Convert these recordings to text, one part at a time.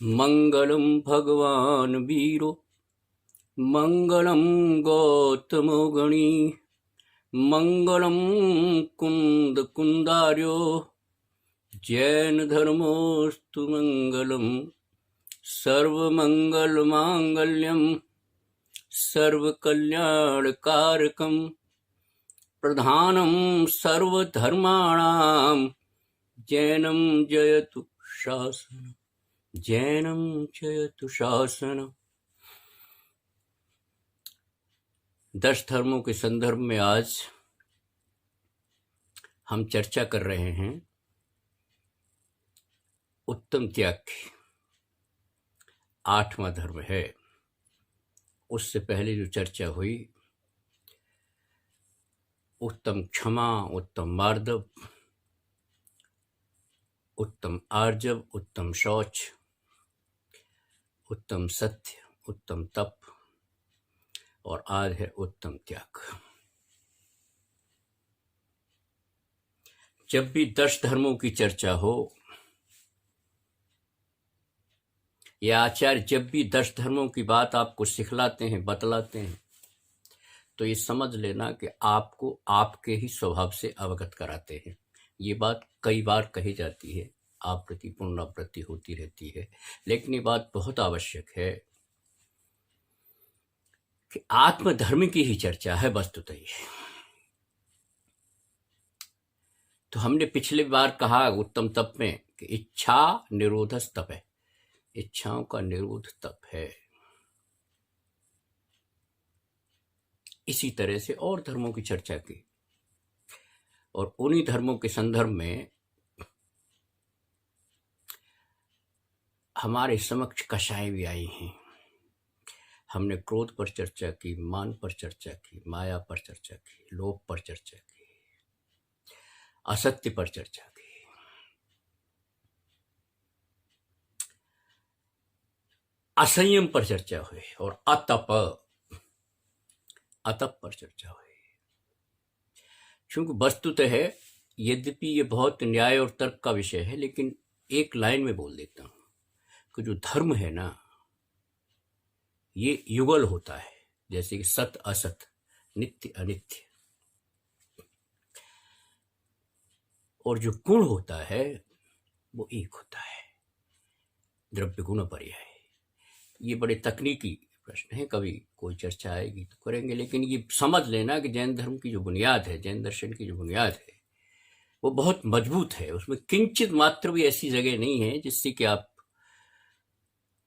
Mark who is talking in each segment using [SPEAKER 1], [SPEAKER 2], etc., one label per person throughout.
[SPEAKER 1] मंगलम भगवान वीरो मंगलम गौतमो गणी मंगलम कुंद कुंदार्यो जैन धर्मोस्तु मंगलम सर्वमंगल मांगल्यम सर्वकल्याणकारकम प्रधानम सर्वधर्माणां जैनम जयतु शासनम जैनम जयतु शासनम। 10 धर्मों के संदर्भ में आज हम चर्चा कर रहे हैं उत्तम त्याग की। 8वां धर्म है। उससे पहले जो चर्चा हुई उत्तम क्षमा, उत्तम मार्दव, उत्तम आर्जव, उत्तम शौच, उत्तम सत्य, उत्तम तप और आज है उत्तम त्याग। जब भी 10 धर्मों की चर्चा हो या आचार्य जब भी 10 धर्मों की बात आपको सिखलाते हैं, बतलाते हैं, तो ये समझ लेना कि आपको आपके ही स्वभाव से अवगत कराते हैं। ये बात कई बार कही जाती है, आप प्रति पुनरावृत्ति होती रहती है, लेकिन ये बात बहुत आवश्यक है कि आत्मधर्म की ही चर्चा है वस्तुतः। तो हमने पिछले बार कहा उत्तम तप में कि इच्छा निरोध तप है, इच्छाओं का निरोध तप है। इसी तरह से और धर्मों की चर्चा की और उन्हीं धर्मों के संदर्भ में हमारे समक्ष कषाय भी आई हैं। हमने क्रोध पर चर्चा की, मान पर चर्चा की, माया पर चर्चा की, लोभ पर चर्चा की, असत्य पर चर्चा की, असंयम पर चर्चा हुई और अतप पर चर्चा हुई। क्योंकि वस्तुतः है, यद्यपि ये बहुत न्याय और तर्क का विषय है, लेकिन एक लाइन में बोल देता हूं कि जो धर्म है ना, ये युगल होता है, जैसे कि सत असत, नित्य अनित्य। और जो गुण होता है वो एक होता है, द्रव्य गुण पर्याय। ये बड़े तकनीकी प्रश्न है, कभी कोई चर्चा आएगी तो करेंगे, लेकिन ये समझ लेना कि जैन धर्म की जो बुनियाद है, जैन दर्शन की जो बुनियाद है, वो बहुत मजबूत है। उसमें किंचित मात्र भी ऐसी जगह नहीं है जिससे कि आप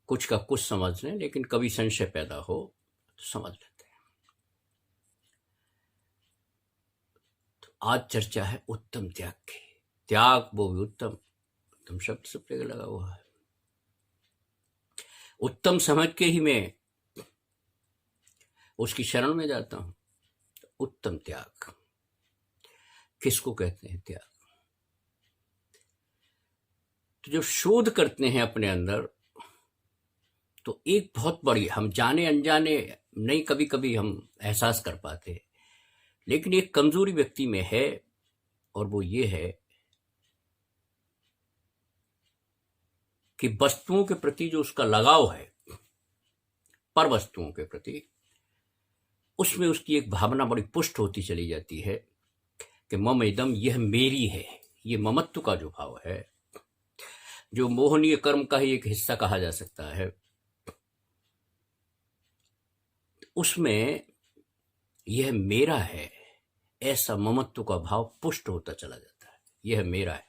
[SPEAKER 1] कुछ का कुछ समझ लें, लेकिन कभी संशय पैदा हो तो समझ लेते हैं। तो आज चर्चा है उत्तम त्याग की। त्याग वो भी उत्तम शब्द सब जगह लगा हुआ है। उत्तम समझ के ही मैं उसकी शरण में जाता हूं। तो उत्तम त्याग किसको कहते हैं? त्याग तो जब शोध करते हैं अपने अंदर, तो एक बहुत बड़ी, हम जाने अनजाने नहीं कभी कभी हम एहसास कर पाते, लेकिन एक कमजोरी व्यक्ति में है, और वो ये है कि वस्तुओं के प्रति जो उसका लगाव है, पर वस्तुओं के प्रति, उसमें उसकी एक भावना बड़ी पुष्ट होती चली जाती है कि मम इदम, यह मेरी है। ये ममत्व का जो भाव है, जो मोहनीय कर्म का ही एक हिस्सा कहा जा सकता है, उसमें यह मेरा है, ऐसा ममत्व का भाव पुष्ट होता चला जाता है। यह मेरा है।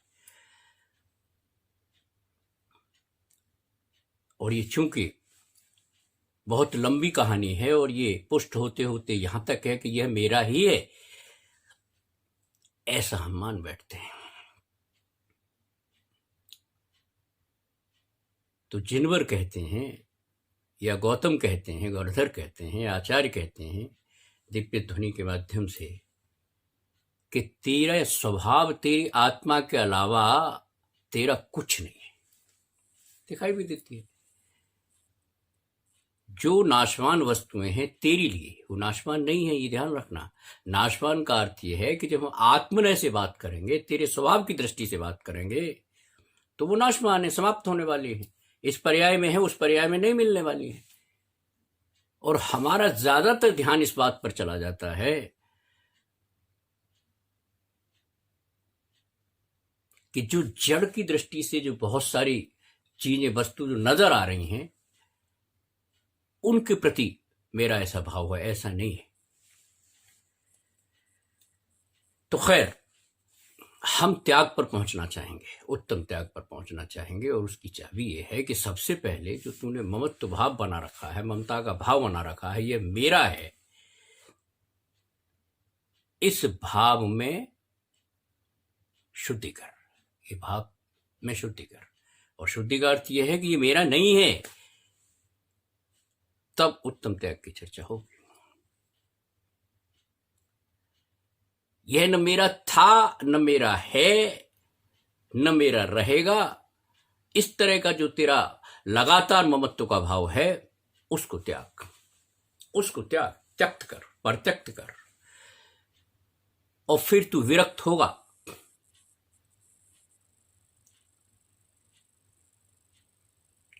[SPEAKER 1] और ये चूंकि बहुत लंबी कहानी है और ये पुष्ट होते होते यहां तक है कि यह मेरा ही है, ऐसा हम मान बैठते हैं। तो जिनवर कहते हैं, या गौतम कहते हैं, गौरधर कहते हैं, आचार्य कहते हैं दिव्य ध्वनि के माध्यम से कि तेरा स्वभाव, तेरी आत्मा के अलावा तेरा कुछ नहीं है। दिखाई भी देती है। जो नाशवान वस्तुएं हैं तेरी लिए, वो नाशवान नहीं है, ये ध्यान रखना। नाशवान का अर्थ ये है कि जब हम आत्मनय से बात करेंगे, तेरे स्वभाव की दृष्टि से बात करेंगे, तो वो नाशवान है, समाप्त होने वाली है। इस पर्याय में है, उस पर्याय में नहीं मिलने वाली है। और हमारा ज्यादातर ध्यान इस बात पर चला जाता है कि जो जड़ की दृष्टि से जो बहुत सारी चीजें, वस्तु जो नजर आ रही हैं, उनके प्रति मेरा ऐसा भाव है, ऐसा नहीं है। तो खैर, हम त्याग पर पहुंचना चाहेंगे, उत्तम त्याग पर पहुंचना चाहेंगे, और उसकी चाबी यह है कि सबसे पहले जो तूने ममत्व भाव बना रखा है, ममता का भाव बना रखा है, यह मेरा है, इस भाव में शुद्धि कर, ये भाव में शुद्धि कर। और शुद्धि का अर्थ यह है कि ये मेरा नहीं है, तब उत्तम त्याग की चर्चा होगी। यह न मेरा था, न मेरा है, न मेरा रहेगा, इस तरह का जो तेरा लगातार ममत्व का भाव है, उसको त्याग, उसको त्याग, त्यक्त कर, परित्यक्त कर, और फिर तू विरक्त होगा।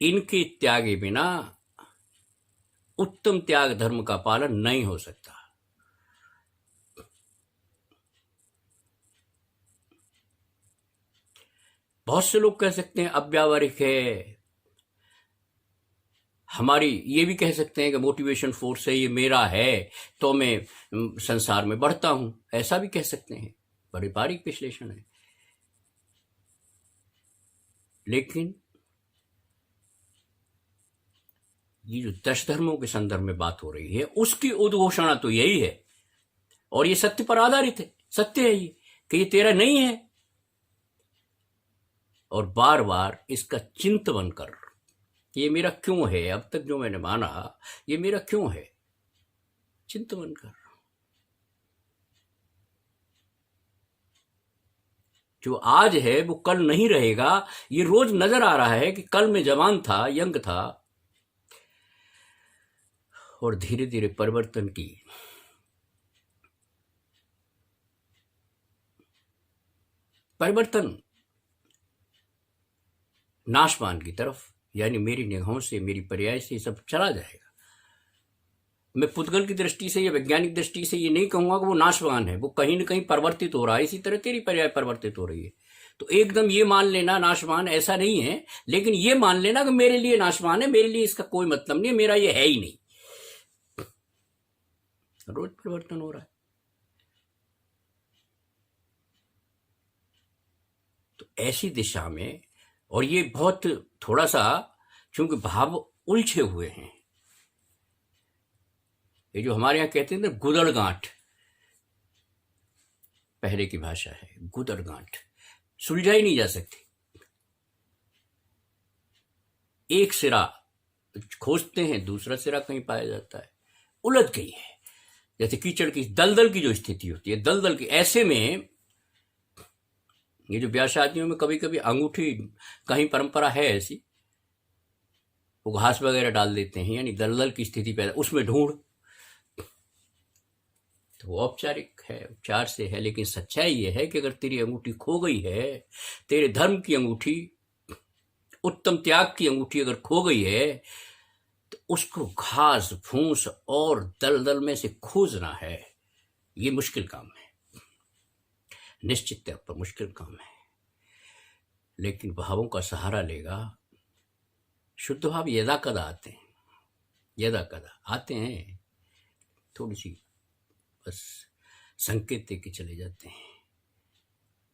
[SPEAKER 1] इनके त्यागे बिना उत्तम त्याग धर्म का पालन नहीं हो सकता। बहुत से लोग कह सकते हैं अव्यावहारिक है, हमारी ये भी कह सकते हैं कि मोटिवेशन फोर्स है, ये मेरा है तो मैं संसार में बढ़ता हूं, ऐसा भी कह सकते हैं, पारिवारिक विश्लेषण है। लेकिन ये जो 10 धर्मों के संदर्भ में बात हो रही है, उसकी उद्घोषणा तो यही है, और ये सत्य पर आधारित है, सत्य है ये कि ये तेरा नहीं है। और बार बार इसका चिंतन कर, ये मेरा क्यों है, अब तक जो मैंने माना ये मेरा क्यों है, चिंतन कर। जो आज है वो कल नहीं रहेगा, ये रोज नजर आ रहा है कि कल मैं जवान था, यंग था, और धीरे धीरे परिवर्तन की परिवर्तन नाशवान की तरफ, यानी मेरी निगाहों से, मेरी पर्याय से सब चला जाएगा। मैं पुद्गल की दृष्टि से या वैज्ञानिक दृष्टि से ये नहीं कहूंगा कि वो नाशवान है, वो कहीं ना कहीं परिवर्तित हो रहा है, इसी तरह तेरी पर्याय परिवर्तित हो रही है। तो एकदम ये मान लेना नाशवान ऐसा नहीं है, लेकिन ये मान लेना कि मेरे लिए नाशवान है, मेरे लिए इसका कोई मतलब नहीं है, मेरा ये है ही नहीं। रोज परिवर्तन हो रहा है। तो ऐसी दिशा में, और ये बहुत थोड़ा सा, चूंकि भाव उलझे हुए हैं, ये जो हमारे यहां कहते हैं ना गुदड़ गांठ, पहले की भाषा है, गुदड़ गांठ सुलझा ही नहीं जा सकती। एक सिरा खोजते हैं, दूसरा सिरा कहीं पाया जाता है, उलझ गई है। जैसे कीचड़ की दलदल की जो स्थिति होती है, दलदल की, ऐसे में ये जो ब्याह शादियों में कभी कभी अंगूठी, कहीं परंपरा है ऐसी, वो घास वगैरह डाल देते हैं, यानी दलदल की स्थिति पैदा, उसमें ढूंढ, तो वो औपचारिक है, उपचार से है। लेकिन सच्चाई ये है कि अगर तेरी अंगूठी खो गई है, तेरे धर्म की अंगूठी, उत्तम त्याग की अंगूठी अगर खो गई है, तो उसको घास फूस और दलदल में से खोजना है, ये मुश्किल काम है, निश्चित तौर पर मुश्किल काम है। लेकिन भावों का सहारा लेगा, शुद्ध भाव यदा कदा आते हैं, यदा कदा आते हैं, थोड़ी सी बस संकेत दे के चले जाते हैं।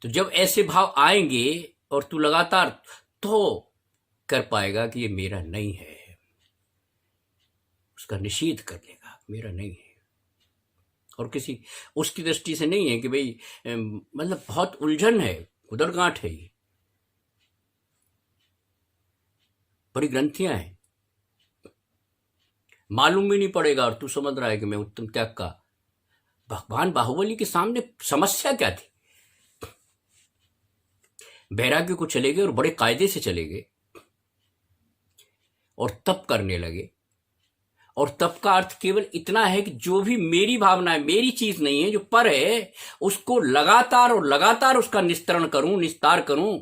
[SPEAKER 1] तो जब ऐसे भाव आएंगे और तू लगातार तो कर पाएगा कि ये मेरा नहीं है, उसका निषेध कर लेगा, मेरा नहीं है। और किसी उसकी दृष्टि से नहीं है कि भाई मतलब बहुत उलझन है, गुदरगांठ है, ये बड़ी ग्रंथियां हैं, मालूम भी नहीं पड़ेगा, और तू समझ रहा है कि मैं उत्तम त्याग का। भगवान बाहुबली के सामने समस्या क्या थी? वैराग्य को चले गए और बड़े कायदे से चले गए और तप करने लगे। और तप का अर्थ केवल इतना है कि जो भी मेरी भावना है, मेरी चीज नहीं है, जो पर है, उसको लगातार और लगातार उसका निस्तरण करूं, निस्तार करूं,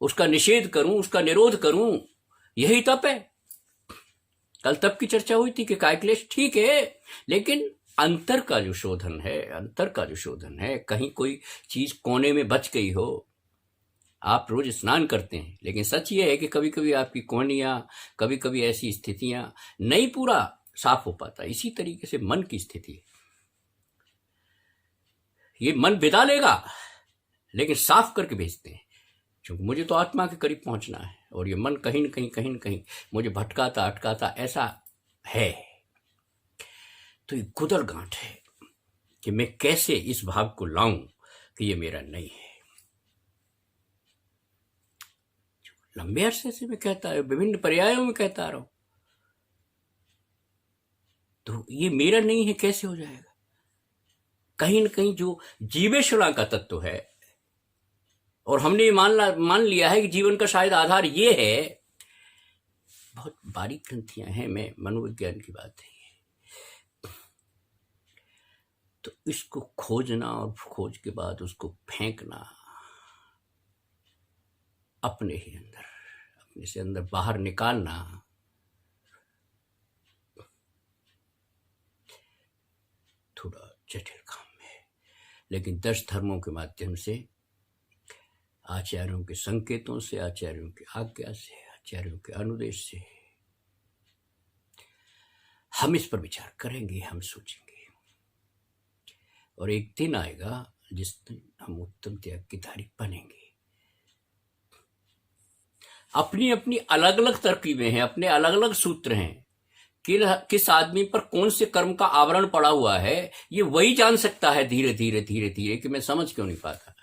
[SPEAKER 1] उसका निषेध करूं, उसका निरोध करूं, यही तप है। कल तप की चर्चा हुई थी कि कायक्लेश ठीक है, लेकिन अंतर का जो शोधन है, अंतर का जो शोधन है, कहीं कोई चीज कोने में बच गई हो। आप रोज स्नान करते हैं, लेकिन सच ये है कि कभी कभी आपकी कोहनियां, कभी कभी ऐसी स्थितियां नहीं पूरा साफ हो पाता। इसी तरीके से मन की स्थिति है। ये मन बिता लेगा, लेकिन साफ करके भेजते हैं, क्योंकि मुझे तो आत्मा के करीब पहुंचना है, और ये मन कहीं न कहीं मुझे भटकाता अटकाता ऐसा है। तो ये गुदर गांठ है कि मैं कैसे इस भाव को लाऊं कि ये मेरा नहीं है। लंबे अरसे से मैं कहता है, विभिन्न पर्यायों में कहता आ रहा हूं, तो ये मेरा नहीं है कैसे हो जाएगा? कहीं न कहीं जो जीवेश्वरा का तत्व है, और हमने ये मान लिया है कि जीवन का शायद आधार ये है। बहुत बारीक ग्रंथियां हैं, मैं मनोविज्ञान की बात है। तो इसको खोजना और खोज के बाद उसको फेंकना अपने ही अंदर, अपने से अंदर बाहर निकालना, थोड़ा जटिल काम है। लेकिन 10 धर्मों के माध्यम से, आचार्यों के संकेतों से, आचार्यों की आज्ञा से, आचार्यों के अनुदेश से हम इस पर विचार करेंगे, हम सोचेंगे, और एक दिन आएगा जिस दिन हम उत्तम त्याग की धारी बनेंगे। अपनी अपनी अलग अलग तरकीबें हैं, अपने अलग अलग सूत्र हैं। किस आदमी पर कौन से कर्म का आवरण पड़ा हुआ है, ये वही जान सकता है धीरे धीरे धीरे धीरे, कि मैं समझ क्यों नहीं पाता।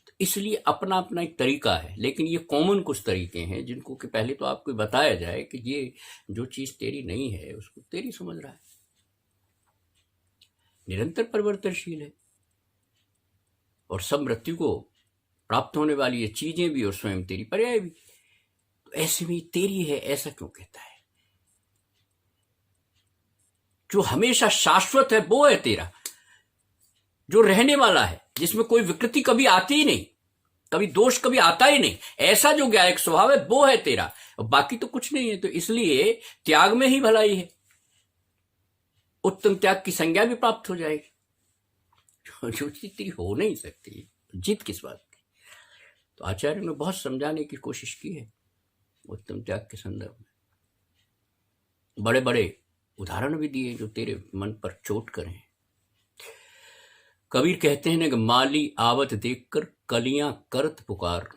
[SPEAKER 1] तो इसलिए अपना अपना एक तरीका है, लेकिन ये कॉमन कुछ तरीके हैं जिनको कि पहले तो आपको बताया जाए कि ये जो चीज तेरी नहीं है उसको तेरी समझ रहा है, निरंतर परिवर्तनशील है, और सब मृत्यु को प्राप्त होने वाली ये चीजें भी और स्वयं तेरी पर्याय भी। तो ऐसे में तेरी है ऐसा क्यों कहता है? जो हमेशा शाश्वत है वो है तेरा, जो रहने वाला है, जिसमें कोई विकृति कभी आती ही नहीं, कभी दोष कभी आता ही नहीं, ऐसा जो ज्ञायक स्वभाव है वो है तेरा, और बाकी तो कुछ नहीं है। तो इसलिए त्याग में ही भलाई है, उत्तम त्याग की संज्ञा भी प्राप्त हो जाएगी। जो चीज तेरी हो नहीं सकती, जीत किस बात की? तो आचार्य ने बहुत समझाने की कोशिश की है उत्तम त्याग के संदर्भ में, बड़े बड़े उदाहरण भी दिए जो तेरे मन पर चोट करें। कबीर कहते हैं ना कि माली आवत देखकर कलियां करत पुकार,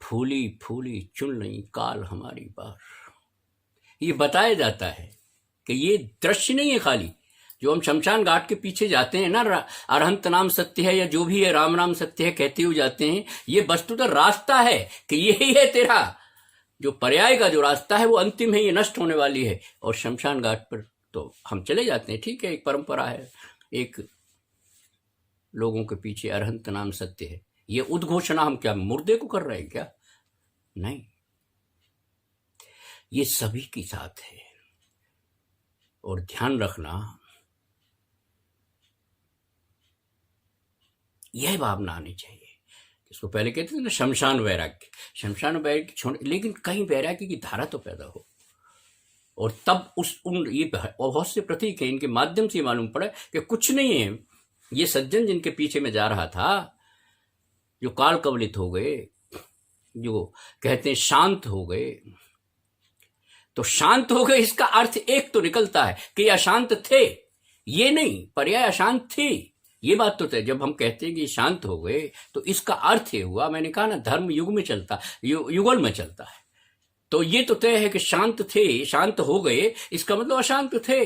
[SPEAKER 1] फूली फूली चुन नहीं काल हमारी बार। ये बताया जाता है कि ये दृश्य नहीं है खाली, जो हम शमशान घाट के पीछे जाते हैं ना, अरहंत नाम सत्य है या जो भी है, राम नाम सत्य है कहते हुए जाते हैं, ये वस्तुतः रास्ता है कि यही है तेरा जो पर्याय का जो रास्ता है, वो अंतिम है, ये नष्ट होने वाली है। और शमशान घाट पर तो हम चले जाते हैं, ठीक है, एक परंपरा है, एक लोगों के पीछे अरहंत नाम सत्य है, ये उद्घोषणा हम क्या मुर्दे को कर रहे हैं क्या? नहीं, ये सभी के साथ है। और ध्यान रखना, यह भावना आनी चाहिए। इसको पहले कहते थे ना शमशान वैराग्य, शमशान वैराग्य छोड़, लेकिन कहीं वैराग्य की धारा तो पैदा हो, और तब ये बहुत से प्रतीक है, इनके माध्यम से मालूम पड़ा कि कुछ नहीं है। ये सज्जन जिनके पीछे में जा रहा था, जो काल कवलित हो गए, जो कहते हैं शांत हो गए, तो शांत हो गए इसका अर्थ एक तो निकलता है कि अशांत थे, ये नहीं, पर्याय अशांत थी, ये बात तो तय। जब हम कहते हैं कि शांत हो गए तो इसका अर्थ ये हुआ, मैंने कहा ना धर्म युग में चलता, युगल में चलता है, तो ये तो तय है कि शांत थे, शांत हो गए, इसका मतलब अशांत थे।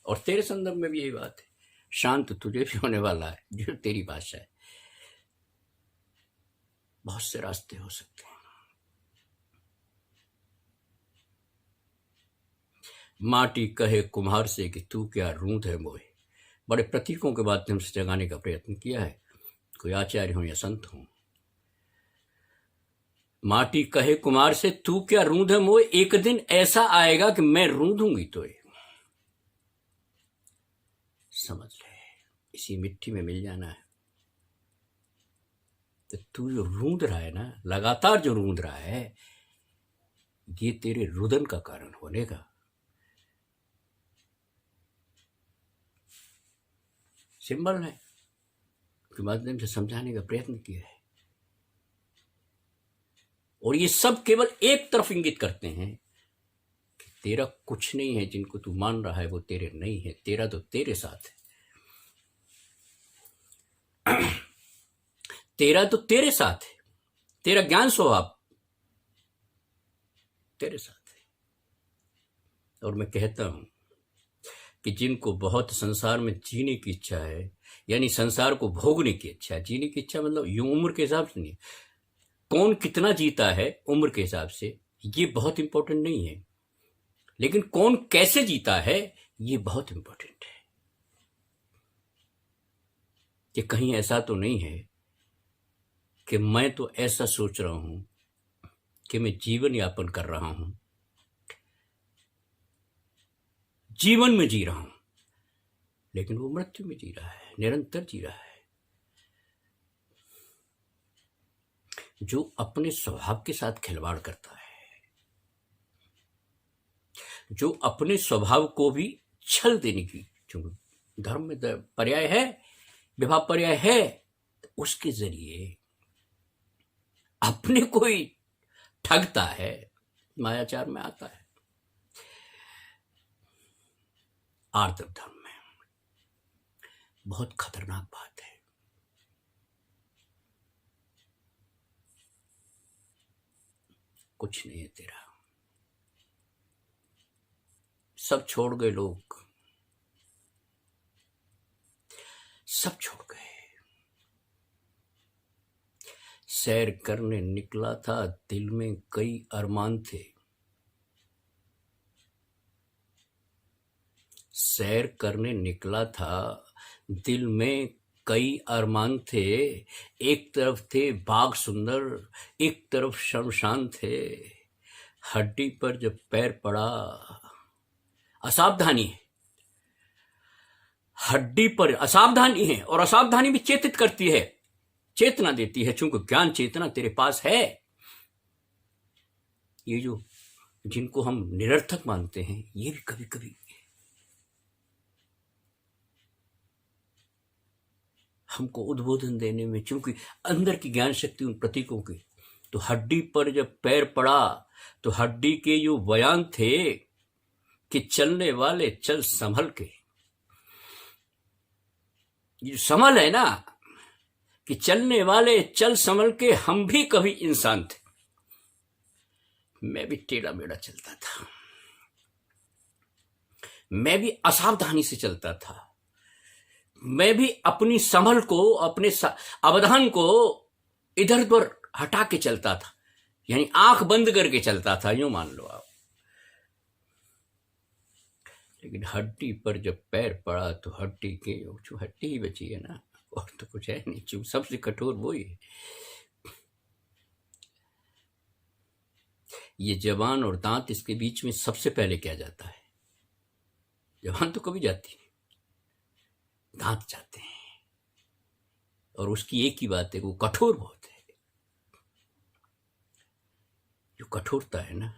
[SPEAKER 1] और तेरे संदर्भ में भी यही बात है, शांत तुझे भी होने वाला है, जो तेरी भाषा है। बहुत से रास्ते हो सकते हैं। माटी कहे कुम्हार से कि तू क्या रूंध है मोहे, बड़े प्रतीकों के माध्यम से जगाने का प्रयत्न किया है, कोई आचार्य हो या संत हो। माटी कहे कुम्हार से तू क्या रूंध है मोहे, एक दिन ऐसा आएगा कि मैं रूंधूंगी तो समझ ले, इसी मिट्टी में मिल जाना है। तो तू जो रूंध रहा है ना, लगातार जो रूंध रहा है, ये तेरे रुदन का कारण होने का। सिंबल है के माध्यम से समझाने का प्रयत्न किया है, और ये सब केवल एक तरफ इंगित करते हैं कि तेरा कुछ नहीं है, जिनको तू मान रहा है वो तेरे नहीं है, तेरा तो तेरे साथ है। तेरा तो तेरे साथ है, तेरा ज्ञान स्वभाव तेरे साथ है। और मैं कहता हूं कि जिनको बहुत संसार में जीने की इच्छा है, यानी संसार को भोगने की इच्छा है, जीने की इच्छा मतलब यूं उम्र के हिसाब से नहीं, कौन कितना जीता है उम्र के हिसाब से ये बहुत इंपॉर्टेंट नहीं है, लेकिन कौन कैसे जीता है ये बहुत इंपॉर्टेंट है। कि कहीं ऐसा तो नहीं है कि मैं तो ऐसा सोच रहा हूं कि मैं जीवन यापन कर रहा हूं, जीवन में जी रहा हूं, लेकिन वो मृत्यु में जी रहा है, निरंतर जी रहा है। जो अपने स्वभाव के साथ खिलवाड़ करता है, जो अपने स्वभाव को भी छल देने की, जो धर्म में पर्याय है, विभाव पर्याय है, तो उसके जरिए अपने को ही ठगता है, मायाचार में आता है। आर्त धर्म में बहुत खतरनाक बात है। कुछ नहीं है तेरा, सब छोड़ गए लोग, सब छोड़ गए। सैर करने निकला था, दिल में कई अरमान थे, सैर करने निकला था, दिल में कई अरमान थे। एक तरफ थे बाग सुंदर, एक तरफ शमशान थे। हड्डी पर जब पैर पड़ा, असावधानी है, हड्डी पर असावधानी है, और असावधानी भी चेतित करती है, चेतना देती है, चूंकि ज्ञान चेतना तेरे पास है। ये जो जिनको हम निरर्थक मानते हैं, ये भी कभी कभी हमको उद्बोधन देने में, चूंकि अंदर की ज्ञान शक्ति उन प्रतीकों की। तो हड्डी पर जब पैर पड़ा, तो हड्डी के जो बयान थे कि चलने वाले चल संभल के, ये संभल है ना, कि चलने वाले चल संभल के, हम भी कभी इंसान थे। मैं भी टेढ़ा मेढ़ा चलता था, मैं भी असावधानी से चलता था, मैं भी अपनी संभल को, अपने अवधान को इधर उधर हटा के चलता था, यानी आंख बंद करके चलता था, यूं मान लो आप। लेकिन हड्डी पर जब पैर पड़ा, तो हड्डी के जो हड्डी ही बची है ना, और तो कुछ है नहीं, जो सबसे कठोर वो ही है। ये जबान और दांत, इसके बीच में सबसे पहले क्या जाता है? जबान तो कभी जाती नहीं, दांत जाते हैं। और उसकी एक ही बात है, वो कठोर बहुत है। जो कठोरता है ना,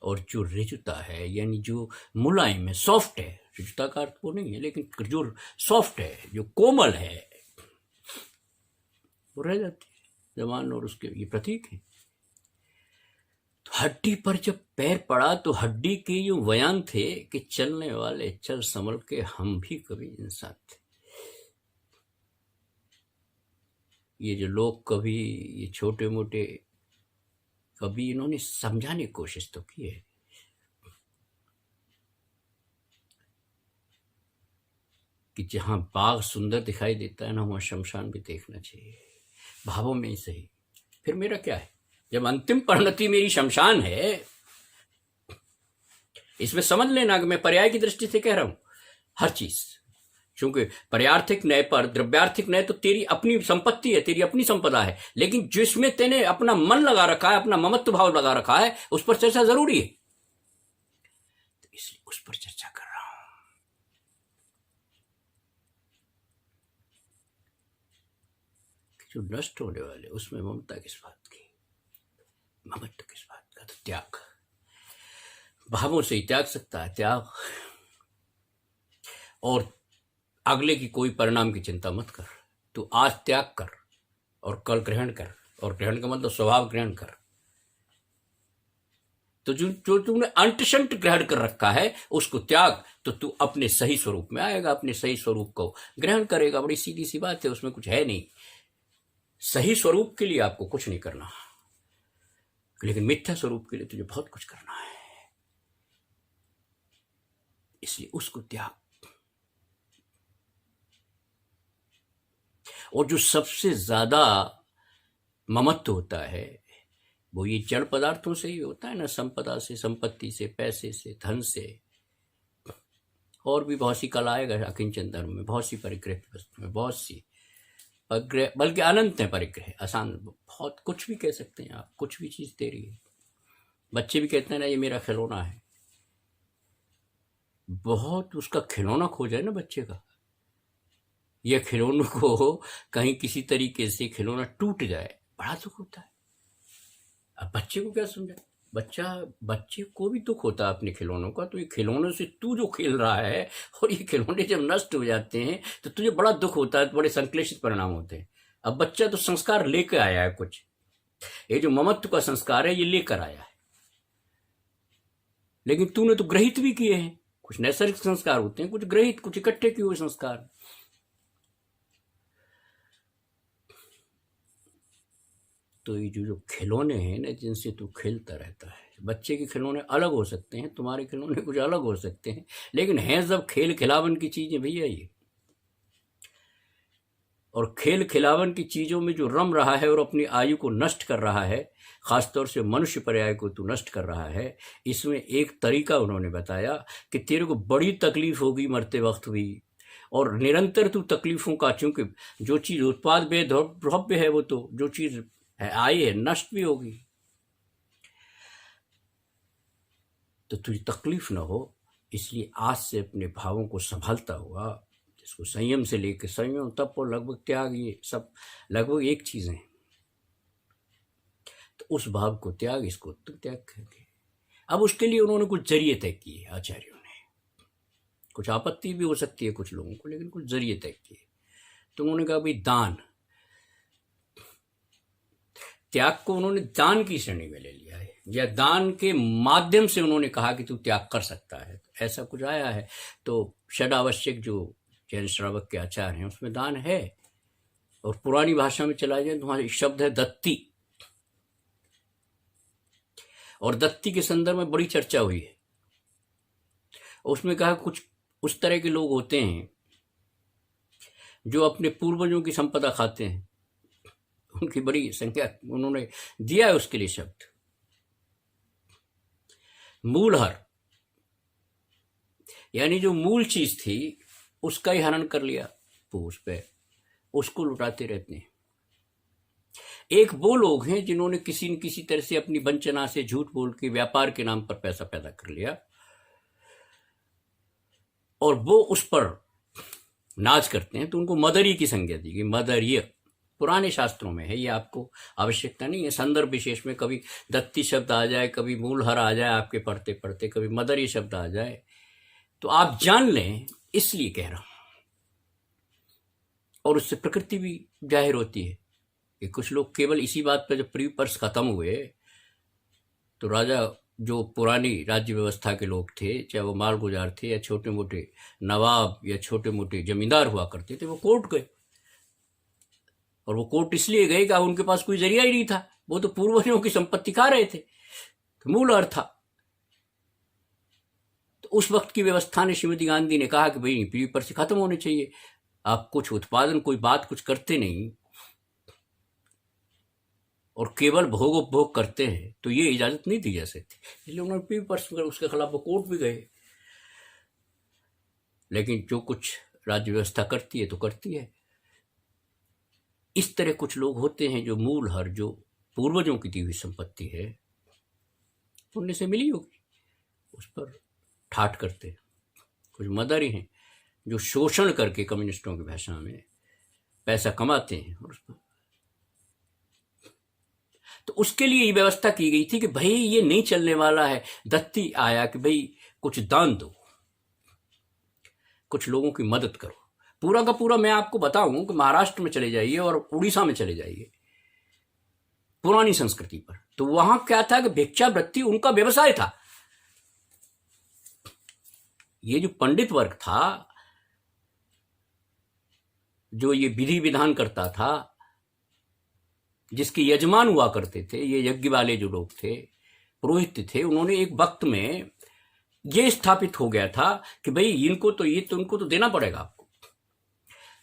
[SPEAKER 1] और जो रिजुता है, यानी जो मुलायम है, सॉफ्ट है, रिजुता का अर्थ वो नहीं है, लेकिन जो सॉफ्ट है, जो कोमल है, वो रह जाती है जबान, और उसके ये प्रतीक है। तो हड्डी पर जब पैर पड़ा, तो हड्डी के यूं बयान थे कि चलने वाले चल संभल के, हम भी कभी इंसान थे। ये जो लोग कभी ये छोटे मोटे, कभी इन्होंने समझाने की कोशिश तो की है कि जहां बाग सुंदर दिखाई देता है ना, वहां शमशान भी देखना चाहिए, भावों में ही सही। फिर मेरा क्या है, जब अंतिम परिणति मेरी शमशान है, इसमें समझ लेना कि मैं पर्याय की दृष्टि से कह रहा हूं हर चीज। क्योंकि पर्यार्थिक न्याय पर द्रव्यार्थिक न्याय तो तेरी अपनी संपत्ति है, तेरी अपनी संपदा है, लेकिन जिसमें तेने अपना मन लगा रखा है, अपना ममत्व भाव लगा रखा है, उस पर चर्चा जरूरी है, तो इसलिए उस पर चर्चा कर रहा हूं। जो नष्ट होने वाले उसमें ममता किस बात की, ममत्व किस बात का? तो त्याग, भावों से ही त्याग सकता है त्याग। और अगले की कोई परिणाम की चिंता मत कर, तू आज त्याग कर और कल ग्रहण कर, और ग्रहण का मतलब स्वभाव ग्रहण कर। तो जो तूने अंटशंट ग्रहण कर रखा है उसको त्याग, तो तू अपने सही स्वरूप में आएगा, अपने सही स्वरूप को ग्रहण करेगा। बड़ी सीधी सी बात है, उसमें कुछ है नहीं। सही स्वरूप के लिए आपको कुछ नहीं करना, लेकिन मिथ्या स्वरूप के लिए तुझे बहुत कुछ करना है, इसलिए उसको त्याग। और जो सबसे ज्यादा ममत्व होता है वो ये जड़ पदार्थों से ही होता है ना, संपदा से, संपत्ति से, पैसे से, धन से, और भी बहुत सी कलाएं अकिंचन धर्म में, बहुत सी परिग्रह वस्तु में, बहुत सी परिग्रह, बल्कि अनंत है परिग्रह, आसान, बहुत कुछ भी कह सकते हैं आप, कुछ भी चीज दे रही है। बच्चे भी कहते हैं ना ये मेरा खिलौना है, बहुत उसका खिलौना खो जाए ना बच्चे का, या खिलौनों को कहीं किसी तरीके से खिलौना टूट जाए, बड़ा दुख होता है। अब बच्चे को क्या समझा, बच्चे को भी दुख होता है अपने खिलौनों का। तो ये खिलौनों से तू जो खेल रहा है और ये खिलौने जब नष्ट हो जाते हैं तो तुझे बड़ा दुख होता है, बड़े संश्लेषित परिणाम होते हैं। अब बच्चा तो संस्कार लेकर आया है कुछ, ये जो ममत्व का संस्कार है ये लेकर आया है, लेकिन तूने तो ग्रहित भी किए हैं। कुछ नैसर्गिक संस्कार होते हैं, कुछ ग्रहित, कुछ इकट्ठे किए हुए संस्कार। तो ये जो खिलौने हैं ना जिनसे तू खेलता रहता है, बच्चे के खिलौने अलग हो सकते हैं, तुम्हारे खिलौने कुछ अलग हो सकते हैं, लेकिन हैं सब खेल खिलावन की चीजें भैया ये। और खेल खिलावन की चीजों में जो रम रहा है और अपनी आयु को नष्ट कर रहा है, खासतौर से मनुष्य पर्याय को तू नष्ट कर रहा है, इसमें एक तरीका उन्होंने बताया कि तेरे को बड़ी तकलीफ होगी मरते वक्त भी, और निरंतर तू तकलीफों का, चूंकि जो चीज उत्पाद में द्रव्य है वो तो जो चीज है आई है नष्ट भी होगी, तो तुझे तकलीफ ना हो, इसलिए आज से अपने भावों को संभालता हुआ, इसको संयम से लेकर, संयम तप और लगभग त्याग, ये सब लगभग एक चीज है। तो उस भाव को त्याग, इसको तो त्याग करके, अब उसके लिए उन्होंने कुछ जरिए तय किए आचार्यों ने। कुछ आपत्ति भी हो सकती है कुछ लोगों को, लेकिन कुछ जरिए तय किए। तो उन्होंने कहा भाई दान, त्याग को उन्होंने दान की श्रेणी में ले लिया है, या दान के माध्यम से उन्होंने कहा कि तू त्याग कर सकता है, ऐसा कुछ आया है। तो षड आवश्यक जो जैन श्रावक के आचार हैं उसमें दान है, और पुरानी भाषा में चला जाए तो हमारे शब्द है दत्ती, और दत्ती के संदर्भ में बड़ी चर्चा हुई है। उसमें कहा कुछ उस तरह के लोग होते हैं जो अपने पूर्वजों की संपदा खाते हैं, उनकी बड़ी संख्या, उन्होंने दिया है उसके लिए शब्द मूलहर, यानी जो मूल चीज थी उसका ही हनन कर लिया, तो उस पे उसको लुटाते रहते हैं। एक वो लोग हैं जिन्होंने किसी न किसी तरह से अपनी वंचना से, झूठ बोल के, व्यापार के नाम पर पैसा पैदा कर लिया, और वो उस पर नाच करते हैं, तो उनको मदरी की संज्ञा दी गई। मदरीय पुराने शास्त्रों में है, ये आपको आवश्यकता नहीं है। संदर्भ विशेष में कभी दत्ती शब्द आ जाए, कभी मूलहर आ जाए आपके पढ़ते पढ़ते, कभी मदरी शब्द आ जाए, तो आप जान लें, इसलिए कह रहा हूं। और उससे प्रकृति भी जाहिर होती है कि कुछ लोग केवल इसी बात पर, जब प्री पर्स खत्म हुए तो राजा, जो पुरानी राज्य व्यवस्था के लोग थे, चाहे वो मालगुजार थे या छोटे मोटे नवाब या छोटे मोटे जमींदार हुआ करते थे, वो कोर्ट गए। और वो कोर्ट इसलिए गए कि उनके पास कोई जरिया ही नहीं था, वो तो पूर्वजों की संपत्ति खा रहे थे, तो मूल अर्थ था। तो उस वक्त की व्यवस्था ने, श्रीमती गांधी ने कहा कि भाई प्री पर्स खत्म होने चाहिए, आप कुछ उत्पादन, कोई बात कुछ करते नहीं और केवल भोग उपभोग करते हैं, तो ये इजाजत नहीं दी जा सकती। इसलिए उन्होंने प्री पर्स, उसके खिलाफ वो कोर्ट भी गए। लेकिन जो कुछ राज्य व्यवस्था करती है तो करती है। इस तरह कुछ लोग होते हैं जो मूलहर, जो पूर्वजों की दी हुई संपत्ति है, पुण्य से मिली होगी, उस पर ठाठ करते हैं। कुछ मदरी हैं जो शोषण करके, कम्युनिस्टों की भाषा में, पैसा कमाते हैं और उस पर तो उसके लिए ये व्यवस्था की गई थी कि भाई ये नहीं चलने वाला है। दत्ती आया कि भाई कुछ दान दो, कुछ लोगों की मदद करो। पूरा का पूरा मैं आपको बताऊं कि महाराष्ट्र में चले जाइए और उड़ीसा में चले जाइए, पुरानी संस्कृति पर, तो वहां क्या था कि भिक्षावृत्ति उनका व्यवसाय था। ये जो पंडित वर्ग था, जो ये विधि विधान करता था, जिसके यजमान हुआ करते थे, ये यज्ञ वाले जो लोग थे, पुरोहित थे, उन्होंने एक वक्त में ये स्थापित हो गया था कि भाई इनको तो उनको तो देना पड़ेगा आपको।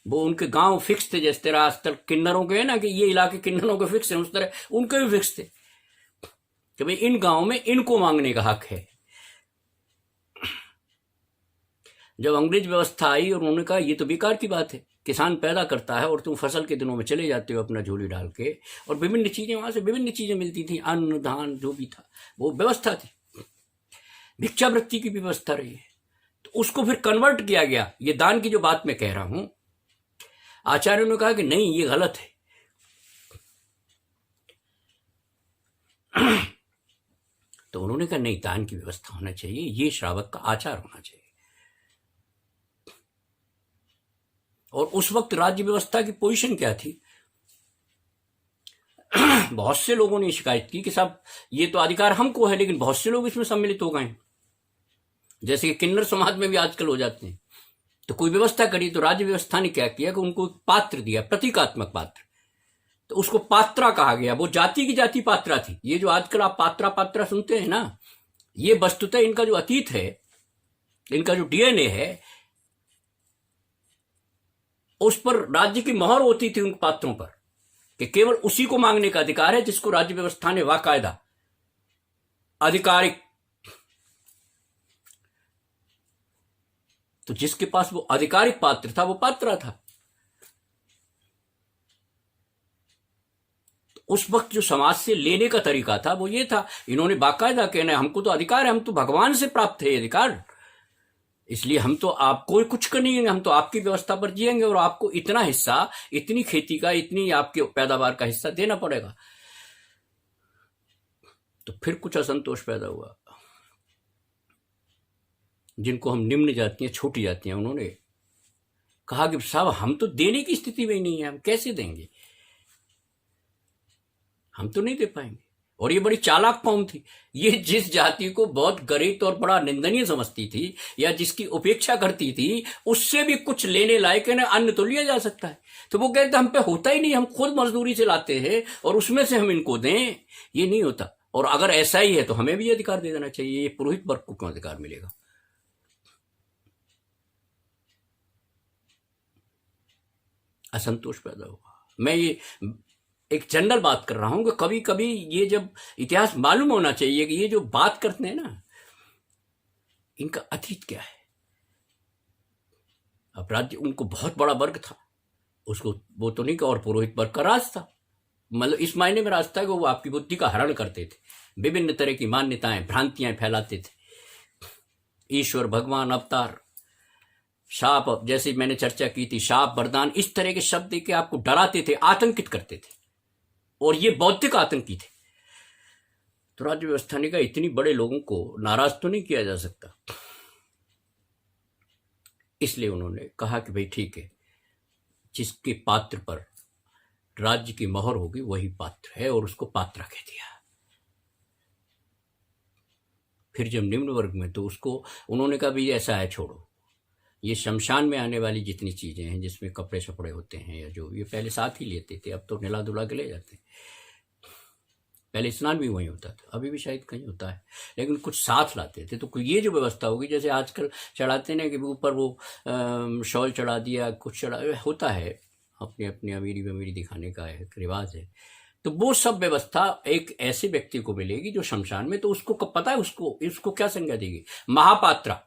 [SPEAKER 1] वो उनके गांव फिक्स थे, जैसे तेरा आजकल किन्नरों के है ना कि ये इलाके किन्नरों के फिक्स है, उस तरह उनके भी फिक्स थे कि भाई इन गांव में इनको मांगने का हक है। जब अंग्रेज व्यवस्था आई और उन्होंने कहा ये तो बेकार की बात है, किसान पैदा करता है और तुम फसल के दिनों में चले जाते हो अपना झोली डाल के, और विभिन्न चीजें वहां से विभिन्न चीजें मिलती थी, अन्न धान जो भी था, वो व्यवस्था थी। भिक्षावृत्ति की भी व्यवस्था रही है, तो उसको फिर कन्वर्ट किया गया। ये दान की जो बात मैं कह रहा हूं, आचार्यों ने कहा कि नहीं ये गलत है। तो उन्होंने कहा नहीं, दान की व्यवस्था होना चाहिए, ये श्रावक का आचार होना चाहिए। और उस वक्त राज्य व्यवस्था की पोजीशन क्या थी? बहुत से लोगों ने शिकायत की कि साहब ये तो अधिकार हमको है, लेकिन बहुत से लोग इसमें सम्मिलित हो गए हैं, जैसे कि किन्नर समाज में भी आजकल हो जाते हैं। तो कोई व्यवस्था करी तो राज्य व्यवस्था ने क्या किया कि उनको पात्र दिया, प्रतीकात्मक पात्र, तो उसको पात्रा कहा गया। वो जाति की जाति पात्रा थी। ये जो आजकल आप पात्रा पात्रा सुनते हैं ना, ये वस्तुतः इनका जो अतीत है, इनका जो डीएनए है, उस पर राज्य की मोहर होती थी उन पात्रों पर कि केवल उसी को मांगने का अधिकार है जिसको राज्य व्यवस्था ने बाकायदा आधिकारिक, तो जिसके पास वो आधिकारिक पात्र था वो पात्रा था। तो उस वक्त जो समाज से लेने का तरीका था वो ये था, इन्होंने बाकायदा कहना हमको तो अधिकार है, हम तो भगवान से प्राप्त है ये अधिकार, इसलिए हम तो आपको कुछ करेंगे, हम तो आपकी व्यवस्था पर जिएंगे और आपको इतना हिस्सा, इतनी खेती का, इतनी आपके पैदावार का हिस्सा देना पड़ेगा। तो फिर कुछ असंतोष पैदा हुआ। जिनको हम निम्न जातियां, छोटी जातियां, उन्होंने कहा कि साहब हम तो देने की स्थिति में ही नहीं है, हम कैसे देंगे, हम तो नहीं दे पाएंगे। और ये बड़ी चालाक कौम थी। ये जिस जाति को बहुत गरीब और बड़ा निंदनीय समझती थी या जिसकी उपेक्षा करती थी, उससे भी कुछ लेने लायक है ना, अन्न तो लिया जा सकता है। तो वो कहते हम पे होता ही नहीं, हम खुद मजदूरी से लाते हैं और उसमें से हम इनको दें, ये नहीं होता। और अगर ऐसा ही है तो हमें भी अधिकार दे देना चाहिए, ये पुरोहित वर्ग को क्यों अधिकार मिलेगा? असंतोष पैदा हुआ। मैं ये एक जनरल बात कर रहा हूं कि कभी कभी ये जब इतिहास मालूम होना चाहिए कि ये जो बात करते हैं ना, इनका अतीत क्या है। अब राज्य उनको बहुत बड़ा वर्ग था, उसको वो तो नहीं कि और पुरोहित वर्ग का राज था, मतलब इस मायने में राज था कि वो आपकी बुद्धि का हरण करते थे, विभिन्न तरह की मान्यताएं, भ्रांतियां फैलाते थे। ईश्वर, भगवान, अवतार, शाप, जैसे मैंने चर्चा की थी, शाप, वरदान, इस तरह के शब्द के आपको डराते थे, आतंकित करते थे, और ये बौद्धिक आतंकी थे। तो राज्य व्यवस्था ने कहा इतनी बड़े लोगों को नाराज तो नहीं किया जा सकता, इसलिए उन्होंने कहा कि भाई ठीक है, जिसके पात्र पर राज्य की मोहर होगी वही पात्र है, और उसको पात्रा कह दिया। फिर जब निम्न वर्ग में, तो उसको उन्होंने कहा भाई ऐसा है, छोड़ो, ये शमशान में आने वाली जितनी चीजें हैं, जिसमें कपड़े शपड़े होते हैं या जो, ये पहले साथ ही लेते थे, अब तो निला धुला के ले जाते हैं। पहले स्नान भी वहीं होता था, अभी भी शायद कहीं होता है, लेकिन कुछ साथ लाते थे। तो ये जो व्यवस्था होगी, जैसे आजकल चढ़ाते ना कि ऊपर वो शॉल चढ़ा दिया, कुछ चढ़ा होता है, अपनी अपनी अमीरी बमीरी दिखाने का एक रिवाज है। तो वो सब व्यवस्था एक ऐसे व्यक्ति को मिलेगी जो शमशान में, तो उसको पता है उसको क्या संज्ञा देगी, महापात्रा।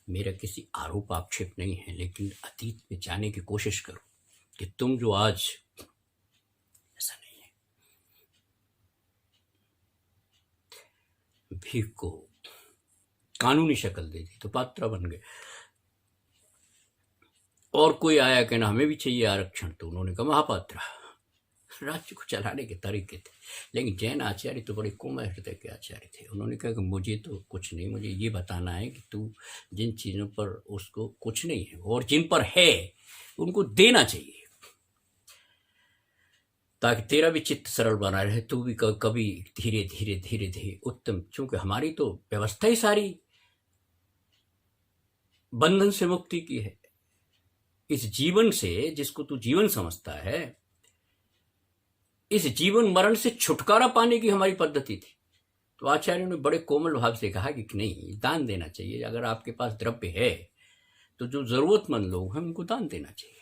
[SPEAKER 1] मेरा किसी आरोप आक्षेप नहीं है, लेकिन अतीत में जाने की कोशिश करो कि तुम जो आज, ऐसा नहीं है, भीख को कानूनी शक्ल दे दी तो पात्रा बन गए। और कोई आया कि ना हमें भी चाहिए आरक्षण, तो उन्होंने कहा महापात्रा। राज्य को चलाने के तरीके थे। लेकिन जैन आचार्य तो बड़े कोमल हृदय के आचार्य थे। उन्होंने कहा कि मुझे तो कुछ नहीं, मुझे ये बताना है कि तू जिन चीज़ों पर उसको कुछ नहीं है और जिन पर है उनको देना चाहिए, ताकि तेरा भी चित्त सरल बना रहे, तू भी कभी धीरे धीरे धीरे धीरे उत्तम। चूंकि हमारी तो व्यवस्था ही सारी बंधन से मुक्ति की है। इस जीवन से, जिसको तू जीवन समझता है, इस जीवन मरण से छुटकारा पाने की हमारी पद्धति थी। तो आचार्यों ने बड़े कोमल भाव से कहा कि नहीं, दान देना चाहिए। अगर आपके पास द्रव्य है तो जो जरूरतमंद लोग हैं उनको दान देना चाहिए।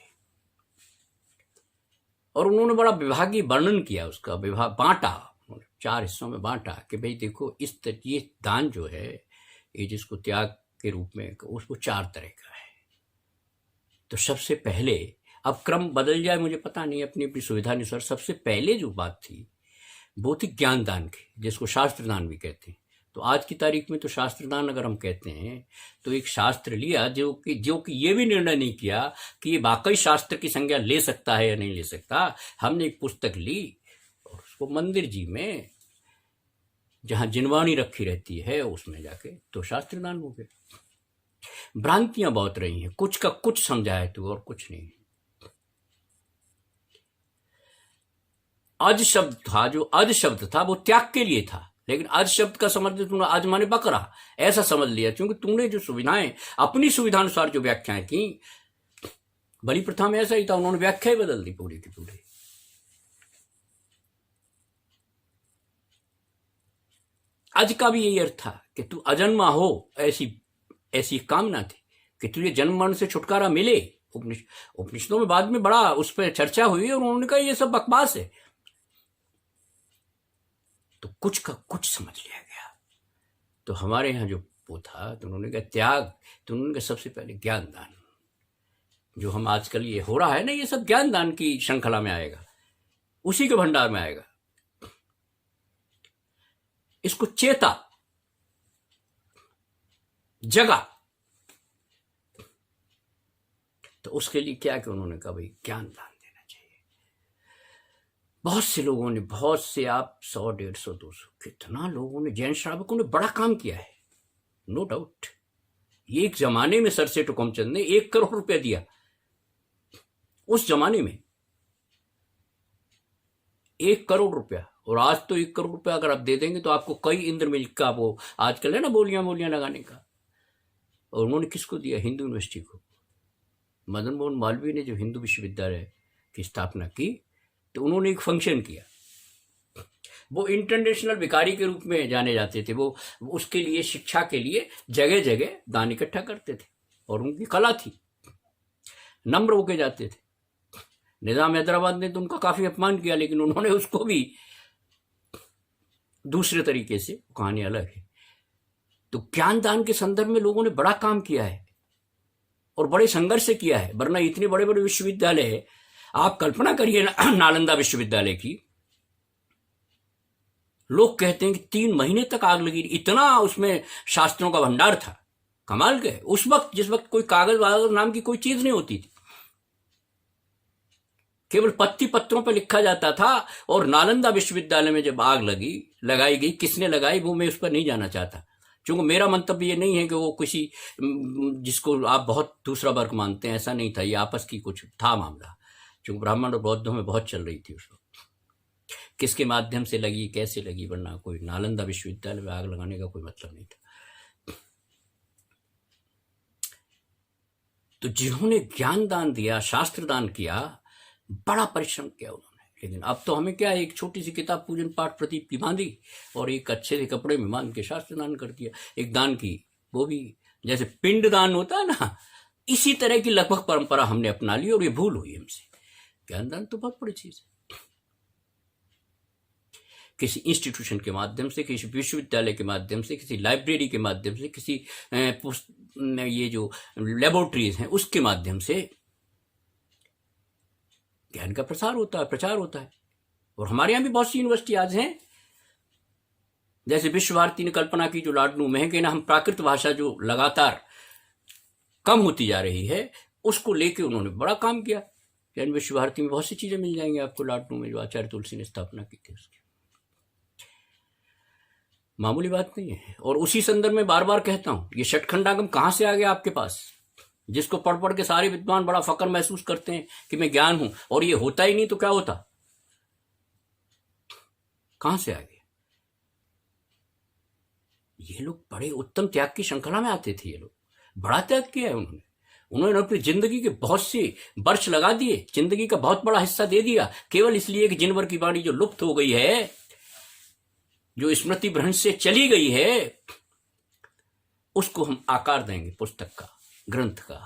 [SPEAKER 1] और उन्होंने बड़ा विभागीय वर्णन किया, उसका विभाग बांटा, 4 हिस्सों में बांटा कि भाई देखो, ये दान जो है, ये जिसको त्याग के रूप में, उसको 4 तरह का है। तो सबसे पहले, अब क्रम बदल जाए मुझे पता नहीं, अपनी अपनी सुविधा अनुसार, सबसे पहले जो बात थी वो थी ज्ञान दान की, जिसको शास्त्र दान भी कहते हैं। तो आज की तारीख में तो शास्त्र दान अगर हम कहते हैं तो एक शास्त्र लिया जो कि ये भी निर्णय नहीं किया कि ये वाकई शास्त्र की संज्ञा ले सकता है या नहीं ले सकता। हमने एक पुस्तक ली और उसको मंदिर जी में, जहां जिनवाणी रखी रहती है, उसमें जाके तो शास्त्र दान हो गया। भ्रांतियां बहुत रही हैं, कुछ का कुछ समझा है तू और कुछ नहीं। अज शब्द था, जो अज शब्द था वो त्याग के लिए था, लेकिन अज शब्द का समझ तूने आज माने बकरा ऐसा समझ लिया, क्योंकि तूने जो सुविधाएं अपनी सुविधानुसार जो व्याख्याएं की, बलि प्रथा में ऐसा ही था, उन्होंने व्याख्या ही बदल दी पूरी की पूरी। अज का भी यही अर्थ था कि तू अजन्मा हो, ऐसी कामना थी कि तुझे जन्म मरण से छुटकारा मिले। उपनिषदों में बाद में बड़ा उस पर चर्चा हुई और उन्होंने कहा ये सब बकवास है। तो कुछ का कुछ समझ लिया गया। तो हमारे यहाँ जो वो था, तो उन्होंने कहा त्याग, तो उन्होंने कहा सबसे पहले ज्ञान दान। जो हम आजकल ये हो रहा है ना, ये सब ज्ञान दान की श्रृंखला में आएगा, उसी के भंडार में आएगा। इसको चेता, जगा, तो उसके लिए क्या कि उन्होंने कहा भाई ज्ञान दान देना चाहिए। बहुत से लोगों ने, बहुत से, आप 100, 150, 200, कितना लोगों ने, जैन श्रावकों ने बड़ा काम किया है, नो डाउट। ये एक जमाने में सरसेठ हुकुमचंद ने 1 करोड़ रुपया दिया, उस जमाने में 1 करोड़ रुपया। और आज तो 1 करोड़ रुपया अगर आप दे देंगे तो आपको कई इंद्रमिल का, वो आजकल है ना बोलियां लगाने का। और उन्होंने किसको दिया? हिंदू यूनिवर्सिटी को। मदन मोहन मालवीय ने जो हिंदू विश्वविद्यालय की स्थापना की, तो उन्होंने एक फंक्शन किया। वो इंटरनेशनल भिखारी के रूप में जाने जाते थे। वो उसके लिए, शिक्षा के लिए जगह जगह दान इकट्ठा करते थे, और उनकी कला थी, नम्र होके जाते थे। निजाम हैदराबाद ने तो उनका काफी अपमान किया, लेकिन उन्होंने उसको भी दूसरे तरीके से, कहानी अलग है। तो ज्ञान दान के संदर्भ में लोगों ने बड़ा काम किया है और बड़े संघर्ष से किया है, वरना इतने बड़े बड़े विश्वविद्यालय है। आप कल्पना करिए नालंदा विश्वविद्यालय की, लोग कहते हैं कि 3 महीने तक आग लगी, इतना उसमें शास्त्रों का भंडार था। कमाल के, उस वक्त, जिस वक्त कोई कागज वागज नाम की कोई चीज नहीं होती थी, केवल पत्ती पत्रों पर लिखा जाता था। और नालंदा विश्वविद्यालय में जब आग लगाई गई, किसने लगाई वो मैं उस पर नहीं जाना चाहता, क्योंकि मेरा मंतव्य ये नहीं है कि वो किसी, जिसको आप बहुत दूसरा वर्ग मानते हैं, ऐसा नहीं था। ये आपस की कुछ था मामला, क्योंकि ब्राह्मण और बौद्धों में बहुत चल रही थी उस वक्त। किसके माध्यम से लगी, कैसे लगी, वरना कोई नालंदा विश्वविद्यालय में आग लगाने का कोई मतलब नहीं था। तो जिन्होंने ज्ञान दान दिया, शास्त्र दान किया, बड़ा परिश्रम किया उन्होंने। लेकिन अब तो हमें क्या है, एक छोटी सी किताब पूजन पाठ प्रदीप की बांधी और एक अच्छे से कपड़े में बांध के शास्त्र दान कर दिया। एक दान की, वो भी जैसे पिंड दान होता है ना, इसी तरह की लगभग परंपरा हमने अपना ली, और ये भूल हुई हमसे। ज्ञान दान तो बहुत बड़ी चीज है। किसी इंस्टीट्यूशन के माध्यम से, किसी विश्वविद्यालय के माध्यम से, किसी लाइब्रेरी के माध्यम से, किसी ये जो लेबोरेटरीज हैं उसके माध्यम से ज्ञान का प्रसार होता है, प्रचार होता है। और हमारे यहाँ भी बहुत सी यूनिवर्सिटी आज हैं, जैसे विश्व भारती ने कल्पना की, जो लाडनू में है कि ना, हम प्राकृत भाषा जो लगातार कम होती जा रही है, उसको लेके उन्होंने बड़ा काम किया। जैन विश्व भारती में बहुत सी चीज़ें मिल जाएंगी आपको, लाटू में जो आचार्य तुलसी ने स्थापना की थी उसकी। मामूली बात नहीं है। और उसी संदर्भ में बार बार कहता हूं, ये षटखंडागम कहां से आ गया आपके पास, जिसको पढ़ पढ़ के सारे विद्वान बड़ा फक्र महसूस करते हैं कि मैं ज्ञान हूं, और ये होता ही नहीं तो क्या होता, कहां से आ गया? ये लोग बड़े उत्तम त्याग की श्रृंखला में आते थे। ये लोग बड़ा त्याग किया है उन्होंने अपनी जिंदगी के बहुत से वर्ष लगा दिए, जिंदगी का बहुत बड़ा हिस्सा दे दिया, केवल इसलिए कि जिनवर की वाणी जो लुप्त हो गई है, जो स्मृति भ्रंश से चली गई है, उसको हम आकार देंगे पुस्तक का, ग्रंथ का।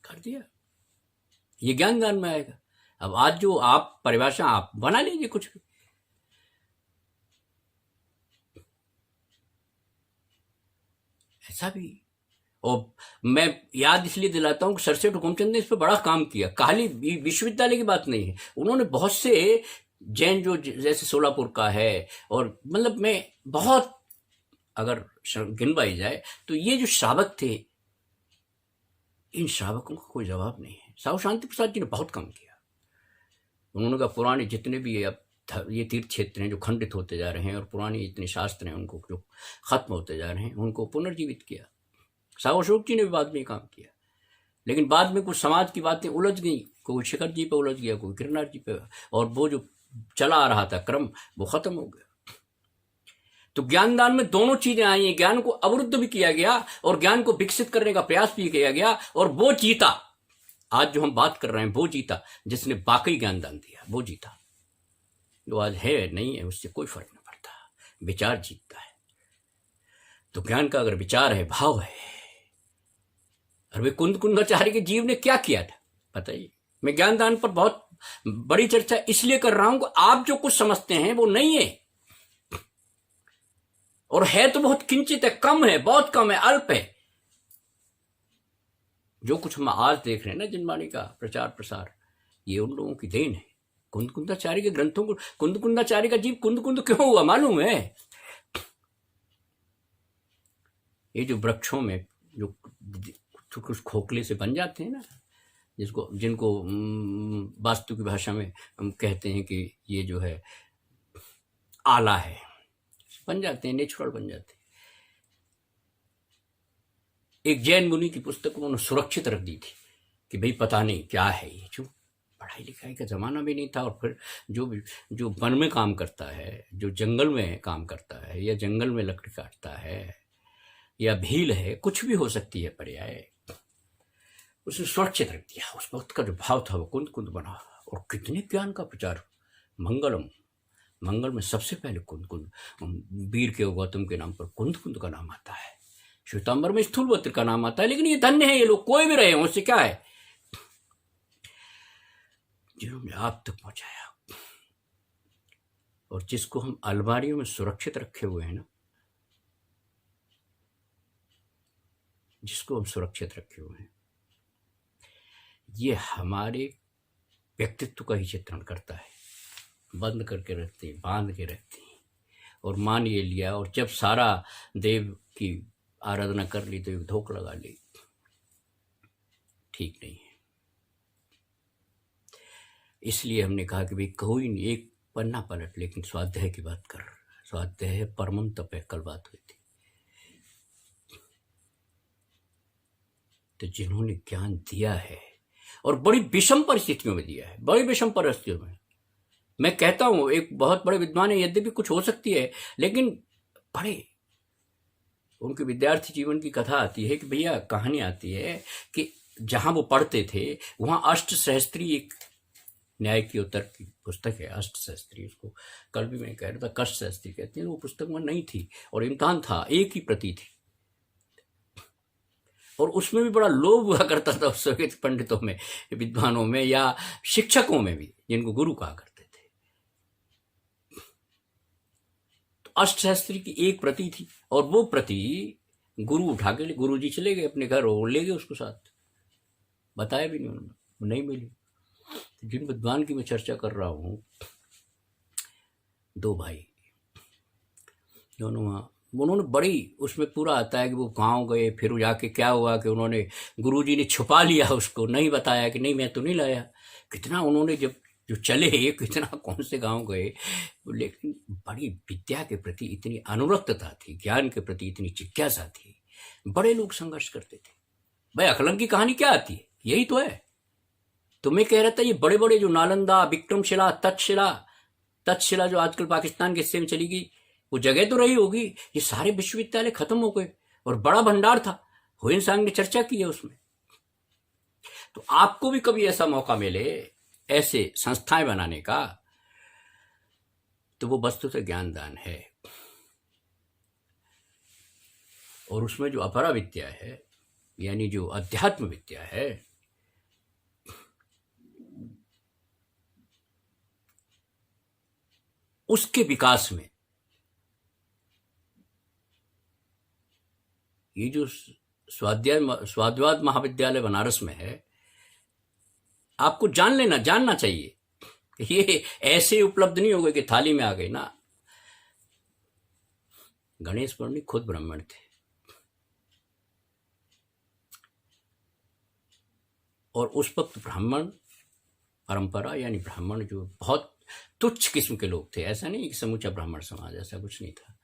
[SPEAKER 1] कर दिया, ये ज्ञान दान में आएगा। अब आज जो आप परिभाषा आप बना लीजिए कुछ भी, ऐसा भी। और मैं याद इसलिए दिलाता हूं कि सर सेठ हुकुमचंद ने इस पर बड़ा काम किया। खाली विश्वविद्यालय की बात नहीं है, उन्होंने बहुत से जैन जो जैसे सोलापुर का है, और मतलब मैं बहुत अगर गिनवाई जाए तो ये जो श्रावक थे, इन श्रावकों का कोई जवाब नहीं है। साहू शांति प्रसाद जी ने बहुत काम किया। उन्होंने कहा पुराने जितने भी अब ये तीर्थ क्षेत्र हैं जो खंडित होते जा रहे हैं, और पुराने इतने शास्त्र हैं उनको जो खत्म होते जा रहे हैं, उनको पुनर्जीवित किया। साहू अशोक जी ने भी बाद में काम किया, लेकिन बाद में कुछ समाज की बातें उलझ गई, कोई शिखर जी पे उलझ गया, कोई गिरनार जी पे, और वो जो चला आ रहा था क्रम वो खत्म हो गया। तो ज्ञानदान में दोनों चीजें आई हैं, ज्ञान को अवरुद्ध भी किया गया और ज्ञान को विकसित करने का प्रयास भी किया गया, और वो जीता। आज जो हम बात कर रहे हैं वो जीता, जिसने वाकई ज्ञानदान दिया वो जीता। जो आज है नहीं है उससे कोई फर्क नहीं पड़ता, विचार जीतता है। तो ज्ञान का अगर विचार है, भाव है, और वे कुंदाचार्य के जीव ने क्या किया था बताइए। मैं ज्ञानदान पर बहुत बड़ी चर्चा इसलिए कर रहा हूं कि आप जो कुछ समझते हैं वो नहीं है, और है तो बहुत किंचित है, कम है, बहुत कम है, अल्प है। जो कुछ हम आज देख रहे हैं ना जिनवाणी का प्रचार प्रसार, ये उन लोगों की देन है। कुंदाचार्य के ग्रंथों को, कुंदाचार्य का जीव कुंद क्यों हुआ मालूम है? ये जो वृक्षों में जो कुछ खोखले से बन जाते हैं ना, जिनको वास्तु की भाषा में हम कहते हैं कि ये जो है आला है, बन जाते हैं, नेचुरल बन जाते हैं। एक जैन मुनि की पुस्तक उन्होंने सुरक्षित रख दी थी कि भाई पता नहीं क्या है ये, जो पढ़ाई लिखाई का जमाना भी नहीं था। और फिर जो वन में काम करता है, जो जंगल में काम करता है, या जंगल में लकड़ी काटता है, या भील है, कुछ भी हो सकती है पर्याय, उसने सुरक्षित रख दिया। उस वक्त का जो भाव था वो कुंद बना। और कितने ज्ञान का प्रचार। मंगल में सबसे पहले कुंद, वीर के गौतम के नाम पर कुंद का नाम आता है, श्वेतांबर में स्थूलवत्र का नाम आता है। लेकिन ये धन्य है ये लोग, कोई भी रहे, उससे क्या है, जिन्होंने आप तक पहुंचाया। और जिसको हम अलमारियों में सुरक्षित रखे हुए हैं ना, जिसको हम सुरक्षित रखे हुए हैं, ये हमारे व्यक्तित्व का ही चित्रण करता है। बंद करके रखते हैं, बांध के रखते हैं, और मान ये लिया, और जब सारा देव की आराधना कर ली तो एक धोख लगा ली। ठीक नहीं है। इसलिए हमने कहा कि भाई कोई नहीं, एक पन्ना पलट, लेकिन स्वाध्याय की बात कर। स्वाध्याय है परमम तप है, कल बात हुई थी। तो जिन्होंने ज्ञान दिया है, और बड़ी विषम परिस्थितियों में दिया है, बड़ी विषम परिस्थितियों में, मैं कहता हूं एक बहुत बड़े विद्वान है, यद्यपि कुछ हो सकती है, लेकिन बड़े उनके विद्यार्थी जीवन की कथा आती है कि भैया, कहानी आती है कि जहां वो पढ़ते थे वहां अष्ट सहस्त्री, एक न्याय की उत्तर की पुस्तक है अष्ट सहस्त्री, उसको कल भी मैं कह रहा था कष्ट सहस्त्री कहते हैं, वो पुस्तक वहां नहीं थी, और इम्तिहान था, एक ही प्रति थी, और उसमें भी बड़ा लोभ हुआ करता था उस समय पंडितों में, विद्वानों में, या शिक्षकों में भी, जिनको गुरु कहा करते थे। तो अष्टशास्त्री की एक प्रति थी, और वो प्रति गुरु उठा के, गुरु जी चले गए अपने घर, और ले गए उसको साथ, बताया भी नहीं उन्होंने, नहीं मिली। जिन विद्वान की मैं चर्चा कर रहा हूँ, दो भाई, दोनों वहाँ उन्होंने बड़ी, उसमें पूरा आता है कि वो गांव गए, फिर जाके क्या हुआ कि उन्होंने, गुरुजी ने छुपा लिया उसको, नहीं बताया कि नहीं मैं तो नहीं लाया। कितना उन्होंने जब जो चले कितना कौन से गांव गए, लेकिन बड़ी विद्या के प्रति इतनी अनुरक्तता थी, ज्ञान के प्रति इतनी जिज्ञासा थी। बड़े लोग संघर्ष करते थे। भाई अकलन की कहानी क्या आती है, यही तो है। तो मैं कह रहा था ये बड़े बड़े जो नालंदा, विक्रमशिला, तक्षशिला जो आजकल पाकिस्तान के हिस्से में चली गई, वो जगह तो रही होगी, ये सारे विश्वविद्यालय खत्म हो गए और बड़ा भंडार था। हुइन सांग ने चर्चा की है उसमें। तो आपको भी कभी ऐसा मौका मिले ऐसे संस्थाएं बनाने का, तो वो वस्तुतः ज्ञानदान है। और उसमें जो अपरा विद्या है, यानी जो अध्यात्म विद्या है, उसके विकास में ये जो स्वाद्वाद महाविद्यालय बनारस में है, आपको जानना चाहिए। ये ऐसे उपलब्ध नहीं हो गए कि थाली में आ गए ना। गणेश पंडित खुद ब्राह्मण थे, और उस वक्त ब्राह्मण परंपरा, यानी ब्राह्मण जो बहुत तुच्छ किस्म के लोग थे, ऐसा नहीं कि समूचा ब्राह्मण समाज, ऐसा कुछ नहीं था।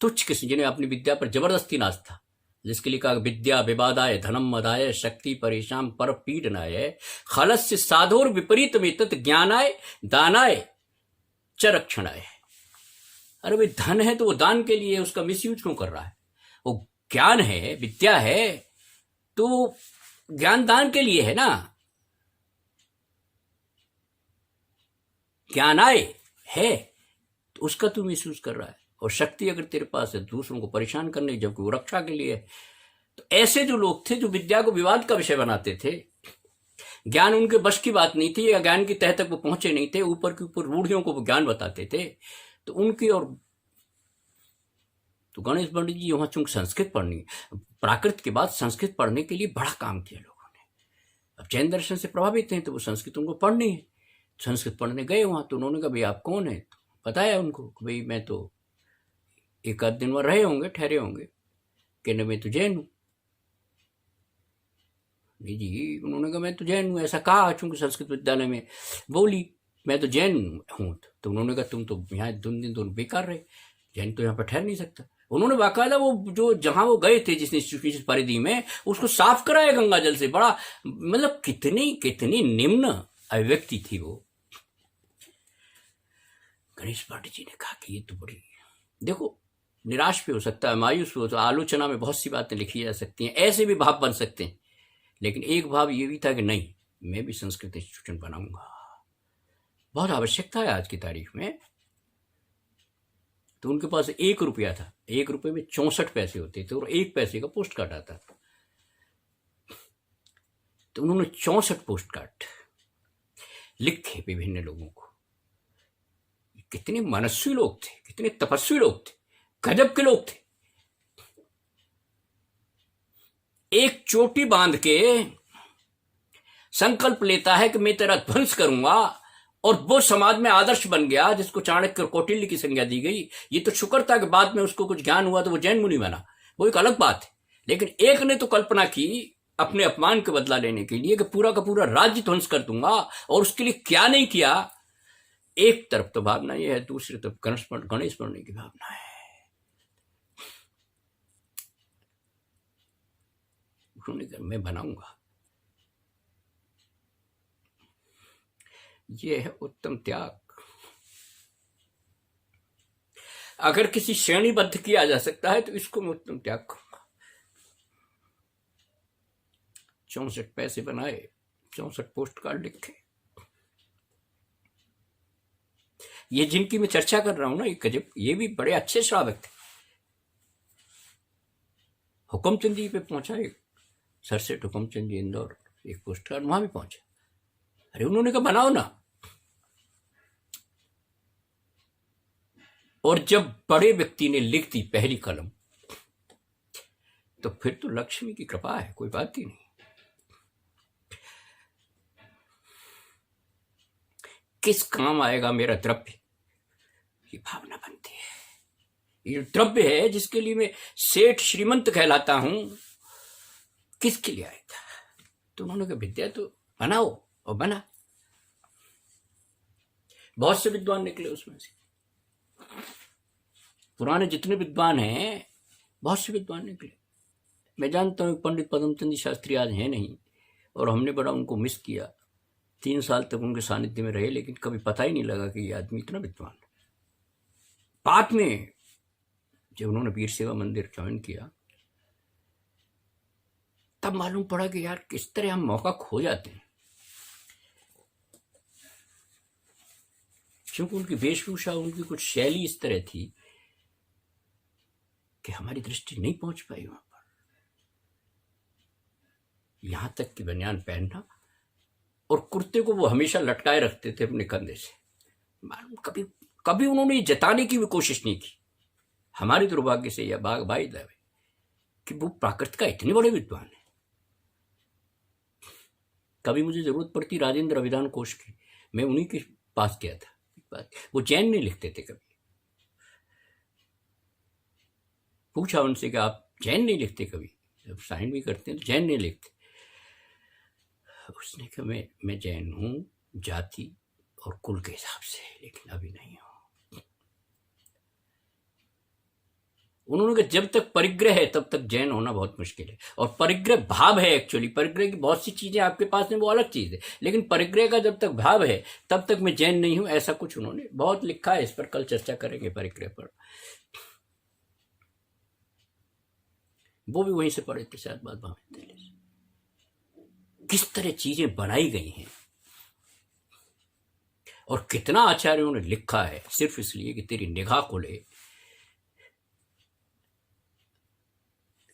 [SPEAKER 1] तुच्छ किस्म, जिन्हें अपनी विद्या पर जबरदस्ती नाज था, जिसके लिए कहा विद्या विवादाय धनम मदाय शक्ति परेशान पर पीडनाय खलस्य साधोर विपरीत में तत् ज्ञानाय दानाय च रक्षणाय। अरे भाई धन है तो वो दान के लिए, उसका मिसयूज क्यों कर रहा है? वो ज्ञान है, विद्या है, तो ज्ञान दान के लिए है ना। ज्ञानाय है तो उसका तू मिसयूज कर रहा है, और शक्ति अगर तेरे पास है दूसरों को परेशान करने, जबकि वो रक्षा के लिए है। तो ऐसे जो लोग थे जो विद्या को विवाद का विषय बनाते थे, ज्ञान उनके बश की बात नहीं थी, या ज्ञान की तह तक वो पहुंचे नहीं थे, ऊपर के ऊपर रूढ़ियों को वो ज्ञान बताते थे, तो उनकी और तो गणेश पंडित जी वहां चूंकि संस्कृत पढ़नी, प्राकृत के बाद संस्कृत पढ़ने के लिए बड़ा काम किया लोगों ने। अब जैन दर्शन से प्रभावित हैं तो वो संस्कृत उनको पढ़नी है, संस्कृत पढ़ने गए वहां। तो उन्होंने कहा भाई आप कौन है? तो बताया उनको भाई मैं तो एक आध दिन वहां रहे होंगे, ठहरे होंगे, कहने मैं तो जैन हूं। नहीं जी, उन्होंने कहा मैं तो जैन हूं, ऐसा कहा चूंकि संस्कृत विद्यालय में बोली मैं तो जैन हूं। तो उन्होंने कहा तुम तो यहाँ 2 दिन तो बेकार रहे, जैन तो यहाँ पर ठहर नहीं सकता। उन्होंने बाकायदा वो जो जहां वो गए थे जिस इंस्टीट्यूशन परिधि में, उसको साफ कराया गंगा जल से। बड़ा मतलब कितनी कितनी निम्न अभिव्यक्ति थी वो। गणेश पांडे जी ने कहा कि ये तो बड़ी, देखो निराश भी हो सकता है, मायूस भी हो सकता है, आलोचना में बहुत सी बातें लिखी जा सकती हैं, ऐसे भी भाव बन सकते हैं, लेकिन एक भाव ये भी था कि नहीं मैं भी संस्कृत इंस्टीट्यूशन बनाऊंगा, बहुत आवश्यकता है आज की तारीख में। तो उनके पास 1 रुपया था, 1 रुपये में 64 पैसे होते थे, और 1 पैसे का पोस्ट कार्ड आता था। तो उन्होंने 64 पोस्ट कार्ड लिखे विभिन्न लोगों को। कितने मनस्वी लोग थे, कितने तपस्वी लोग थे, गजब के लोग थे। एक चोटी बांध के संकल्प लेता है कि मैं तेरा ध्वंस करूंगा, और वो समाज में आदर्श बन गया, जिसको चाणक्य और कौटिल्य की संज्ञा दी गई। ये तो शुक्र था कि बाद में उसको कुछ ज्ञान हुआ तो वो जैन मुनि बना, वो एक अलग बात है। लेकिन एक ने तो कल्पना की अपने अपमान का बदला लेने के लिए कि पूरा का पूरा राज्य ध्वंस कर दूंगा, और उसके लिए क्या नहीं किया। एक तरफ तो भावना ये है, दूसरी तरफ गणेश पढ़ने की भावना है। उन्होंने कहा मैं बनाऊंगा। ये है उत्तम त्याग। अगर किसी श्रेणीबद्ध किया जा सकता है तो इसको मैं उत्तम त्याग कहूंगा। 64 पैसे बनाए, 64 पोस्ट कार्ड लिखे। ये जिनकी मैं चर्चा कर रहा हूं ना, ये भी बड़े अच्छे श्रावक थे। हुक्मचंद जी पे पहुंचा, एक सरसेट हुक्मचंद जी इंदौर, एक पोस्ट कार्ड वहां भी पहुंचा। अरे उन्होंने कहा बनाओ ना। और जब बड़े व्यक्ति ने लिख दी पहली कलम, तो फिर तो लक्ष्मी की कृपा है, कोई बात ही नहीं। किस काम आएगा मेरा द्रव्य, ये भावना बनती है। ये द्रव्य है जिसके लिए मैं सेठ श्रीमंत कहलाता हूं, किसके लिए आएगा? तो उन्होंने कहा विद्या तो बनाओ, और बना। बहुत से विद्वान निकले उसमें से, पुराने जितने विद्वान हैं बहुत से विद्वान निकले। मैं जानता हूँ पंडित पद्मचंद शास्त्री आज हैं नहीं, और हमने बड़ा उनको मिस किया। 3 साल तक उनके सानिध्य में रहे, लेकिन कभी पता ही नहीं लगा कि ये आदमी इतना विद्वान है। बाद में जब उन्होंने वीर सेवा मंदिर ज्वाइन किया, तब मालूम पड़ा कि यार किस तरह हम मौका खो जाते हैं, क्योंकि उनकी वेशभूषा, उनकी कुछ शैली इस तरह थी कि हमारी दृष्टि नहीं पहुंच पाई वहां पर। यहां तक कि बनियान पहनना और कुर्ते को वो हमेशा लटकाए रखते थे अपने कंधे से। मालूम कभी कभी उन्होंने ये जताने की भी कोशिश नहीं की, हमारे दुर्भाग्य से या भाई दावे, कि वो प्राकृत का इतने बड़े विद्वान है। कभी मुझे जरूरत पड़ती राजेंद्र अभिधान कोश की, मैं उन्हीं के पास गया था। वो जैन नहीं लिखते थे। कभी पूछा उनसे कि आप जैन नहीं लिखते? कभी जब साइन भी करते हैं तो जैन नहीं लिखते? उसने कहा मैं जैन हूं जाति और कुल के हिसाब से, लेकिन अभी नहीं हूं। उन्होंने कहा जब तक परिग्रह है तब तक जैन होना बहुत मुश्किल है। और परिग्रह भाव है, एक्चुअली परिग्रह की बहुत सी चीजें आपके पास में वो अलग चीज है, लेकिन परिग्रह का जब तक भाव है तब तक मैं जैन नहीं हूं, ऐसा कुछ उन्होंने बहुत लिखा है। इस पर कल चर्चा करेंगे, परिग्रह पर। वो भी वहीं से पढ़े थे शायद, बाद में। किस तरह चीजें बनाई गई हैं और कितना आचार्यों ने लिखा है सिर्फ इसलिए कि तेरी निगाह को ले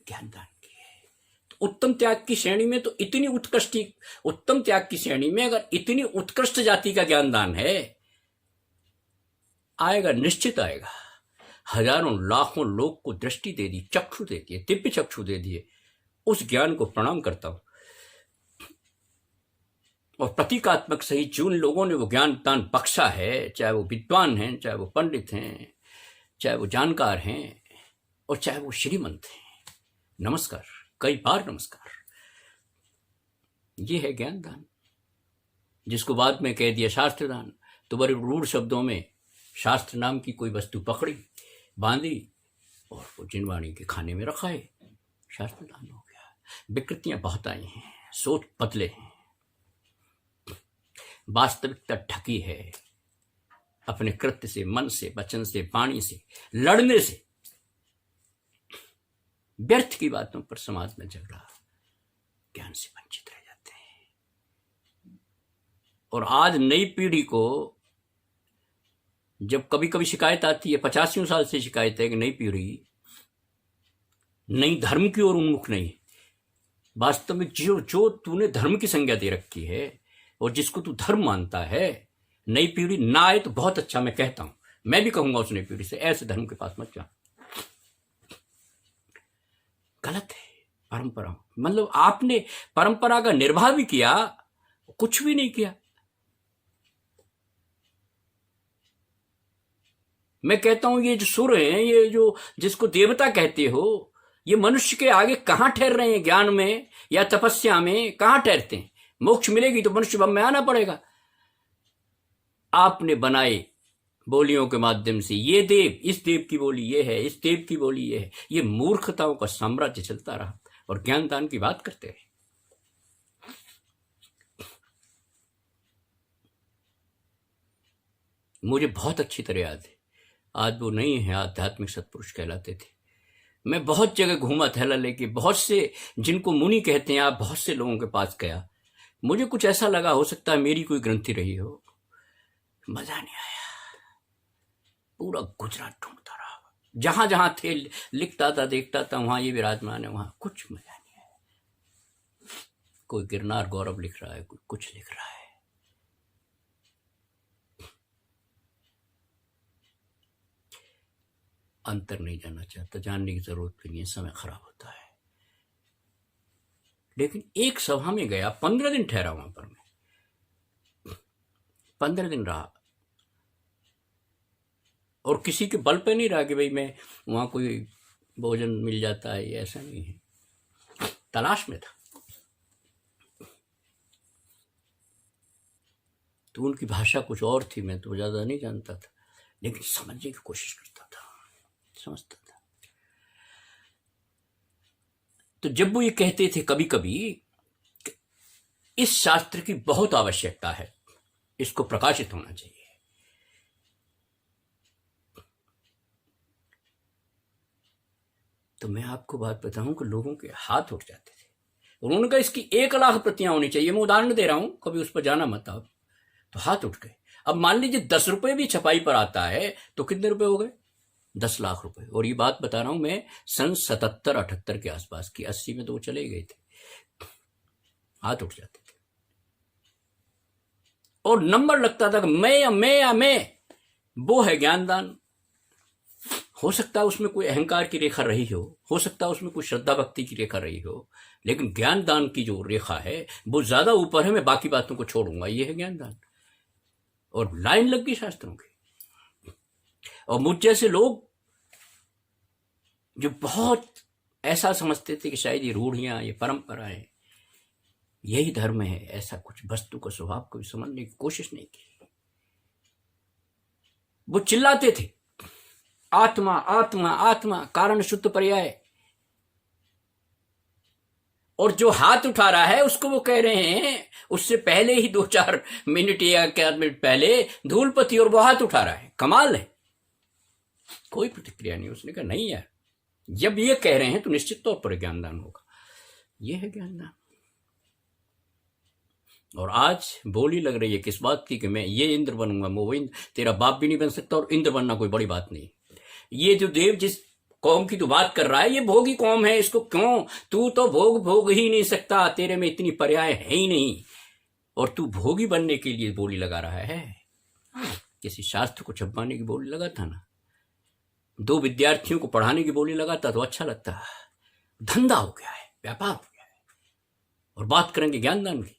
[SPEAKER 1] ज्ञान दान की है। तो उत्तम त्याग की श्रेणी में तो इतनी उत्तम त्याग की श्रेणी में अगर इतनी उत्कृष्ट जाति का ज्ञान दान है, आएगा, निश्चित आएगा। हजारों लाखों लोग को दृष्टि दे दी, चक्षु दे दिए, दिव्य चक्षु दे दिए। उस ज्ञान को प्रणाम करता हूं। और प्रतीकात्मक सही जिन लोगों ने वो ज्ञान दान बख्शा है, चाहे वो विद्वान हैं, चाहे वो पंडित हैं, चाहे वो जानकार हैं, और चाहे वो श्रीमंत हैं, नमस्कार, कई बार नमस्कार। ये है ज्ञान दान, जिसको बाद में कह दिया शास्त्र दान। तो बड़े रूढ़ शब्दों में शास्त्र नाम की कोई वस्तु पकड़ी, बांधी और वो जिनवाणी के खाने में रखा है, शास्त्र दान हो गया। विकृतियां बहुत आई हैं, सोच बदले हैं, वास्तविकता ढकी है अपने कृत्य से, मन से, वचन से, वाणी से, लड़ने से। व्यर्थ की बातों पर समाज में झगड़ा, ज्ञान से वंचित रह जाते हैं। और आज नई पीढ़ी को जब कभी कभी शिकायत आती है, 85 साल से शिकायत है कि नई पीढ़ी नई धर्म की ओर उन्मुख नहीं। वास्तव में जो तूने धर्म की संज्ञा दे रखी है और जिसको तू धर्म मानता है, नई पीढ़ी ना आए तो बहुत अच्छा। मैं कहता हूं, मैं भी कहूंगा उस नई पीढ़ी से, ऐसे धर्म के पास मत जा। गलत है परंपरा। मतलब आपने परंपरा का निर्वाह भी किया, कुछ भी नहीं किया। मैं कहता हूं ये जो सुर हैं, ये जो जिसको देवता कहते हो, ये मनुष्य के आगे कहां ठहर रहे हैं? ज्ञान में या तपस्या में कहां ठहरते हैं? मोक्ष मिलेगी तो मनुष्य भव में आना पड़ेगा। आपने बनाए बोलियों के माध्यम से, ये देव, इस देव की बोली ये है, इस देव की बोली ये है। ये मूर्खताओं का साम्राज्य चलता रहा और ज्ञान दान की बात करते रहे। मुझे बहुत अच्छी तरह याद है, आज वो नहीं है, आध्यात्मिक सत्पुरुष कहलाते थे। मैं बहुत जगह घूमा थैला लेके, बहुत से जिनको मुनि कहते हैं, आप बहुत से लोगों के पास गया। मुझे कुछ ऐसा लगा, हो सकता है मेरी कोई ग्रंथि रही हो, मजा नहीं आया। पूरा गुजरात ढूंढता रहा, जहां जहां थे लिखता था, देखता था, वहां ये विराजमान है, वहां कुछ मजा नहीं आया। कोई गिरनार गौरव लिख रहा है, कोई कुछ लिख रहा है। अंतर नहीं जाना चाहता, जानने की जरूरत भी नहीं है, समय खराब होता है। लेकिन एक सभा में गया, 15 दिन ठहरा वहां पर मैं, 15 दिन रहा। और किसी के बल पे नहीं रहा कि भाई मैं वहाँ कोई भोजन मिल जाता है, ये ऐसा नहीं है, तलाश में था। तो उनकी भाषा कुछ और थी, मैं तो ज़्यादा नहीं जानता था, लेकिन समझने की कोशिश करता था, समझता था। तो जब वो ये कहते थे कभी कभी, इस शास्त्र की बहुत आवश्यकता है, इसको प्रकाशित होना चाहिए, तो मैं आपको बात बताऊं कि लोगों के हाथ उठ जाते थे। उन्होंने कहा इसकी 1 लाख प्रतियां होनी चाहिए, मैं उदाहरण दे रहा हूं, कभी उस पर जाना मत आप। तो हाथ उठ गए। अब मान लीजिए 10 रुपए भी छपाई पर आता है तो कितने रुपए हो गए? 10 लाख रुपए। और ये बात बता रहा हूं मैं सन 77-78 के आसपास की, 80 में तो वो चले गए थे। हाथ उठ जाते थे और नंबर लगता था कि मैं। वो है ज्ञानदान। हो सकता है उसमें कोई अहंकार की रेखा रही हो सकता है उसमें कोई श्रद्धा भक्ति की रेखा रही हो, लेकिन ज्ञानदान की जो रेखा है वो ज्यादा ऊपर है। मैं बाकी बातों को छोड़ूंगा, ये है ज्ञानदान। और लाइन लग गई शास्त्रों की। और मुझ जैसे लोग जो बहुत ऐसा समझते थे कि शायद ये रूढ़ियां, ये परंपराएं, यही धर्म है, ऐसा कुछ वस्तु का स्वभाव को भी समझने की कोशिश नहीं की। वो चिल्लाते थे आत्मा आत्मा आत्मा, कारण शुद्ध पर्याय। और जो हाथ उठा रहा है उसको वो कह रहे हैं उससे पहले ही 2-4 मिनट या 4 मिनट पहले धूलपति, और वो हाथ उठा रहा है। कमाल है, कोई प्रतिक्रिया नहीं। उसने कहा नहीं यार, जब ये कह रहे हैं तो निश्चित तौर पर ज्ञानदान होगा। ये है ज्ञानदान। और आज बोली लग रही है किस बात की कि मैं ये इंद्र बनूंगा, मैं वो इंद्र। तेरा बाप भी नहीं बन सकता, और इंद्र बनना कोई बड़ी बात नहीं। ये जो देव जिस कौम की तू बात कर रहा है, ये भोगी कौम है, इसको क्यों, तू तो भोग ही नहीं सकता, तेरे में इतनी पर्याय है ही नहीं, और तू भोगी बनने के लिए बोली लगा रहा है। किसी शास्त्र को छपवाने की बोली लगाता ना, 2 विद्यार्थियों को पढ़ाने की बोली लगाता तो अच्छा लगता। धंधा हो गया है, व्यापार हो गया है। और बात करेंगे ज्ञानदान की,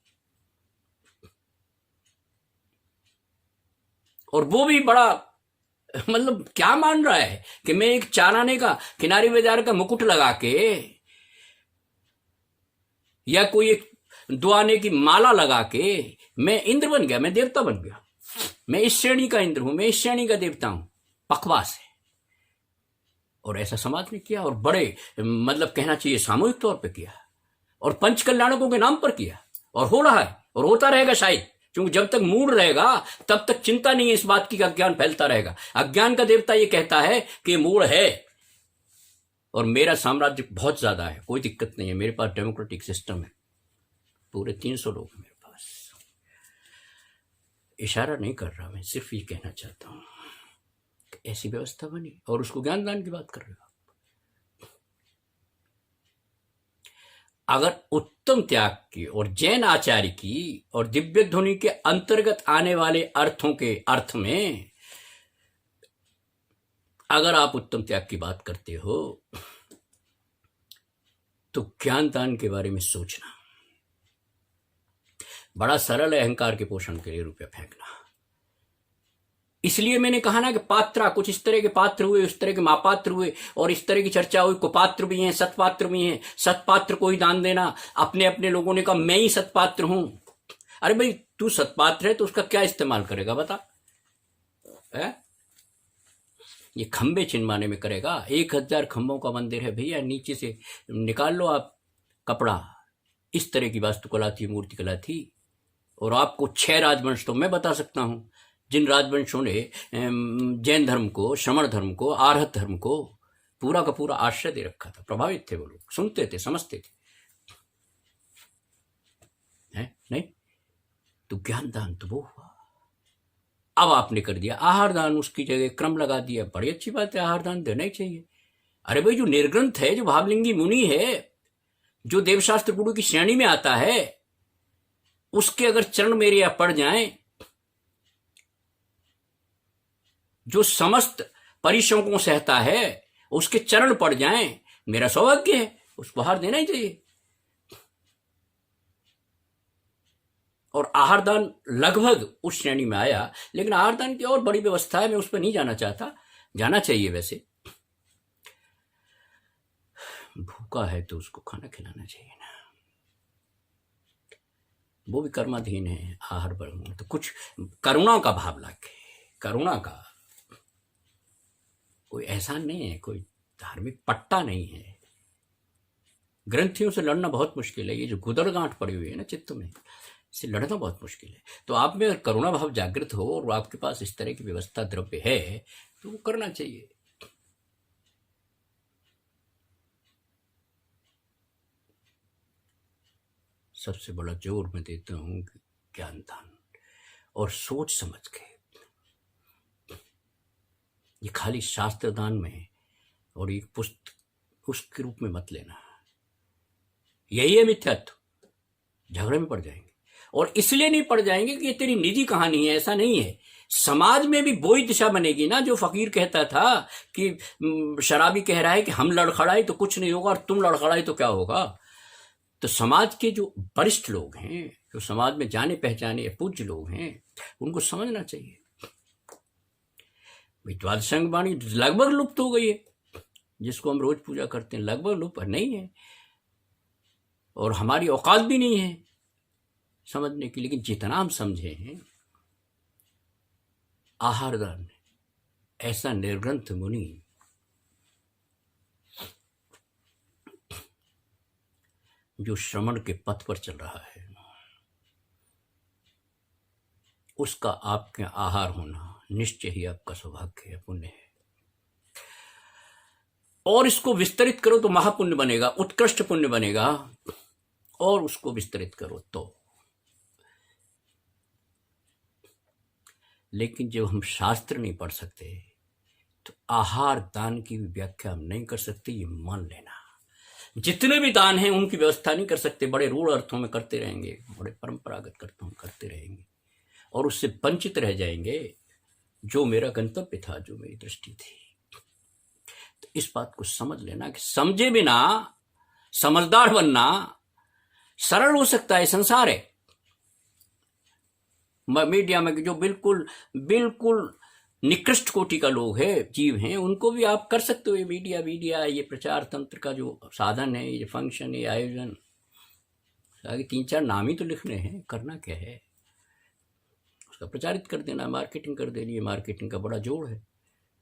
[SPEAKER 1] और वो भी बड़ा मतलब क्या मान रहा है कि मैं एक चाराने का, किनारी बाजार का मुकुट लगा के, या कोई एक दुआने की माला लगा के मैं इंद्र बन गया, मैं देवता बन गया, मैं इस श्रेणी का इंद्र हूं, मैं इस श्रेणी का देवता हूं। बकवास है। और ऐसा समाज ने किया, और बड़े मतलब कहना चाहिए सामूहिक तौर पे किया, और पंच कल्याणकों के नाम पर किया, और हो रहा है और होता रहेगा शायद, क्योंकि जब तक मूड रहेगा तब तक चिंता नहीं है इस बात की, अज्ञान फैलता रहेगा। अज्ञान का देवता ये कहता है कि मूड है और मेरा साम्राज्य बहुत ज्यादा है, कोई दिक्कत नहीं है, मेरे पास डेमोक्रेटिक सिस्टम है, पूरे 300 लोग हैं मेरे पास। इशारा नहीं कर रहा, मैं सिर्फ ये कहना चाहता हूं कि ऐसी व्यवस्था बनी, और उसको ज्ञानदान की बात कर रहे हो। अगर उत्तम त्याग की और जैन आचार्य की और दिव्य ध्वनि के अंतर्गत आने वाले अर्थों के अर्थ में अगर आप उत्तम त्याग की बात करते हो तो ज्ञानदान के बारे में सोचना बड़ा सरल है। अहंकार के पोषण के लिए रुपया फेंकना। इसलिए मैंने कहा ना कि पात्रा, कुछ इस तरह के पात्र हुए, उस तरह के मापात्र हुए, और इस तरह की चर्चा हुई। कुपात्र भी हैं, सतपात्र भी हैं। सतपात्र को ही दान देना। अपने अपने लोगों ने कहा मैं ही सतपात्र हूं। अरे भाई तू सतपात्र है तो उसका क्या इस्तेमाल करेगा बता? ये खंबे चिनवाने में करेगा? 1000 खंभों का मंदिर है भैया, नीचे से निकाल लो आप कपड़ा। इस तरह की वास्तुकला थी, मूर्तिकला थी। और आपको 6 राजवंश तो मैं बता सकता हूं, जिन राजवंशों ने जैन धर्म को, श्रमण धर्म को, आर्हत धर्म को पूरा का पूरा आश्रय दे रखा था। प्रभावित थे वो लोग, सुनते थे, समझते थे। नहीं तो ज्ञानदान तो वो हुआ। अब आपने कर दिया आहार दान, उसकी जगह क्रम लगा दिया। बड़ी अच्छी बात है, आहार दान देना ही चाहिए। अरे भाई जो निर्ग्रंथ है, जो भावलिंगी मुनि है, जो देवशास्त्र गुरु की श्रेणी में आता है, उसके अगर चरण मेरे या पड़ जाएं, जो समस्त परिश्रमों को सहता है, उसके चरण पड़ जाएं, मेरा सौभाग्य है, उसको आहार देना ही चाहिए। और आहारदान लगभग उस श्रेणी में आया। लेकिन आहारदान की और बड़ी व्यवस्था है, मैं उस पर नहीं जाना चाहता। जाना चाहिए। वैसे भूखा है तो उसको खाना खिलाना चाहिए ना, वो भी कर्माधीन है। आहार बढ़ तो कुछ करुणा का भाव लाके, करुणा का कोई एहसान नहीं है, कोई धार्मिक पट्टा नहीं है। ग्रंथियों से लड़ना बहुत मुश्किल है। ये जो गुदर गांठ पड़ी हुई है ना चित्त में, इससे लड़ना बहुत मुश्किल है। तो आप में अगर करुणा भाव जागृत हो और आपके पास इस तरह की व्यवस्था द्रव्य है तो वो करना चाहिए। सबसे बड़ा जोर मैं देता हूं कि ज्ञान दान और सोच समझ के। ये खाली शास्त्र दान में और एक पुस्तक उसके रूप में मत लेना। यही है मिथ्यात्व। झगड़े में पड़ जाएंगे, और इसलिए नहीं पड़ जाएंगे कि ये तेरी निजी कहानी है, ऐसा नहीं है। समाज में भी वही दिशा बनेगी ना जो फकीर कहता था कि शराबी कह रहा है कि हम लड़खड़ाए तो कुछ नहीं होगा और तुम लड़खड़ाए तो क्या होगा। तो समाज के जो वरिष्ठ लोग हैं, जो समाज में जाने पहचाने पूज्य लोग हैं, उनको समझना चाहिए। द्वादशांग वाणी लगभग लुप्त हो गई है, जिसको हम रोज पूजा करते हैं, लगभग लुप्त नहीं है, और हमारी औकात भी नहीं है समझने की। लेकिन जितना हम समझे हैं, आहारदान ऐसा निर्ग्रंथ मुनि जो श्रवण के पथ पर चल रहा है, उसका आपके आहार होना निश्चय ही आपका सौभाग्य है, पुण्य है। और इसको विस्तरित करो तो महापुण्य बनेगा, उत्कृष्ट पुण्य बनेगा। और उसको विस्तरित करो तो। लेकिन जब हम शास्त्र नहीं पढ़ सकते तो आहार दान की भी व्याख्या हम नहीं कर सकते, ये मान लेना। जितने भी दान हैं उनकी व्यवस्था नहीं कर सकते, बड़े रूढ़ अर्थों में करते रहेंगे, बड़े परंपरागत अर्थों में करते रहेंगे, और उससे वंचित रह जाएंगे जो मेरा गंतव्य था, जो मेरी दृष्टि थी। तो इस बात को समझ लेना कि समझे बिना समझदार बनना सरल हो सकता है, संसार है। मीडिया में जो बिल्कुल बिल्कुल निकृष्ट कोटि का लोग है, जीव हैं, उनको भी आप कर सकते हो। ये मीडिया ये प्रचार तंत्र का जो साधन है, ये फंक्शन, ये आयोजन, आगे 3-4 नाम ही तो लिखने हैं, करना क्या है, उसका प्रचारित कर देना, मार्केटिंग कर देनी है। मार्केटिंग का बड़ा जोड़ है,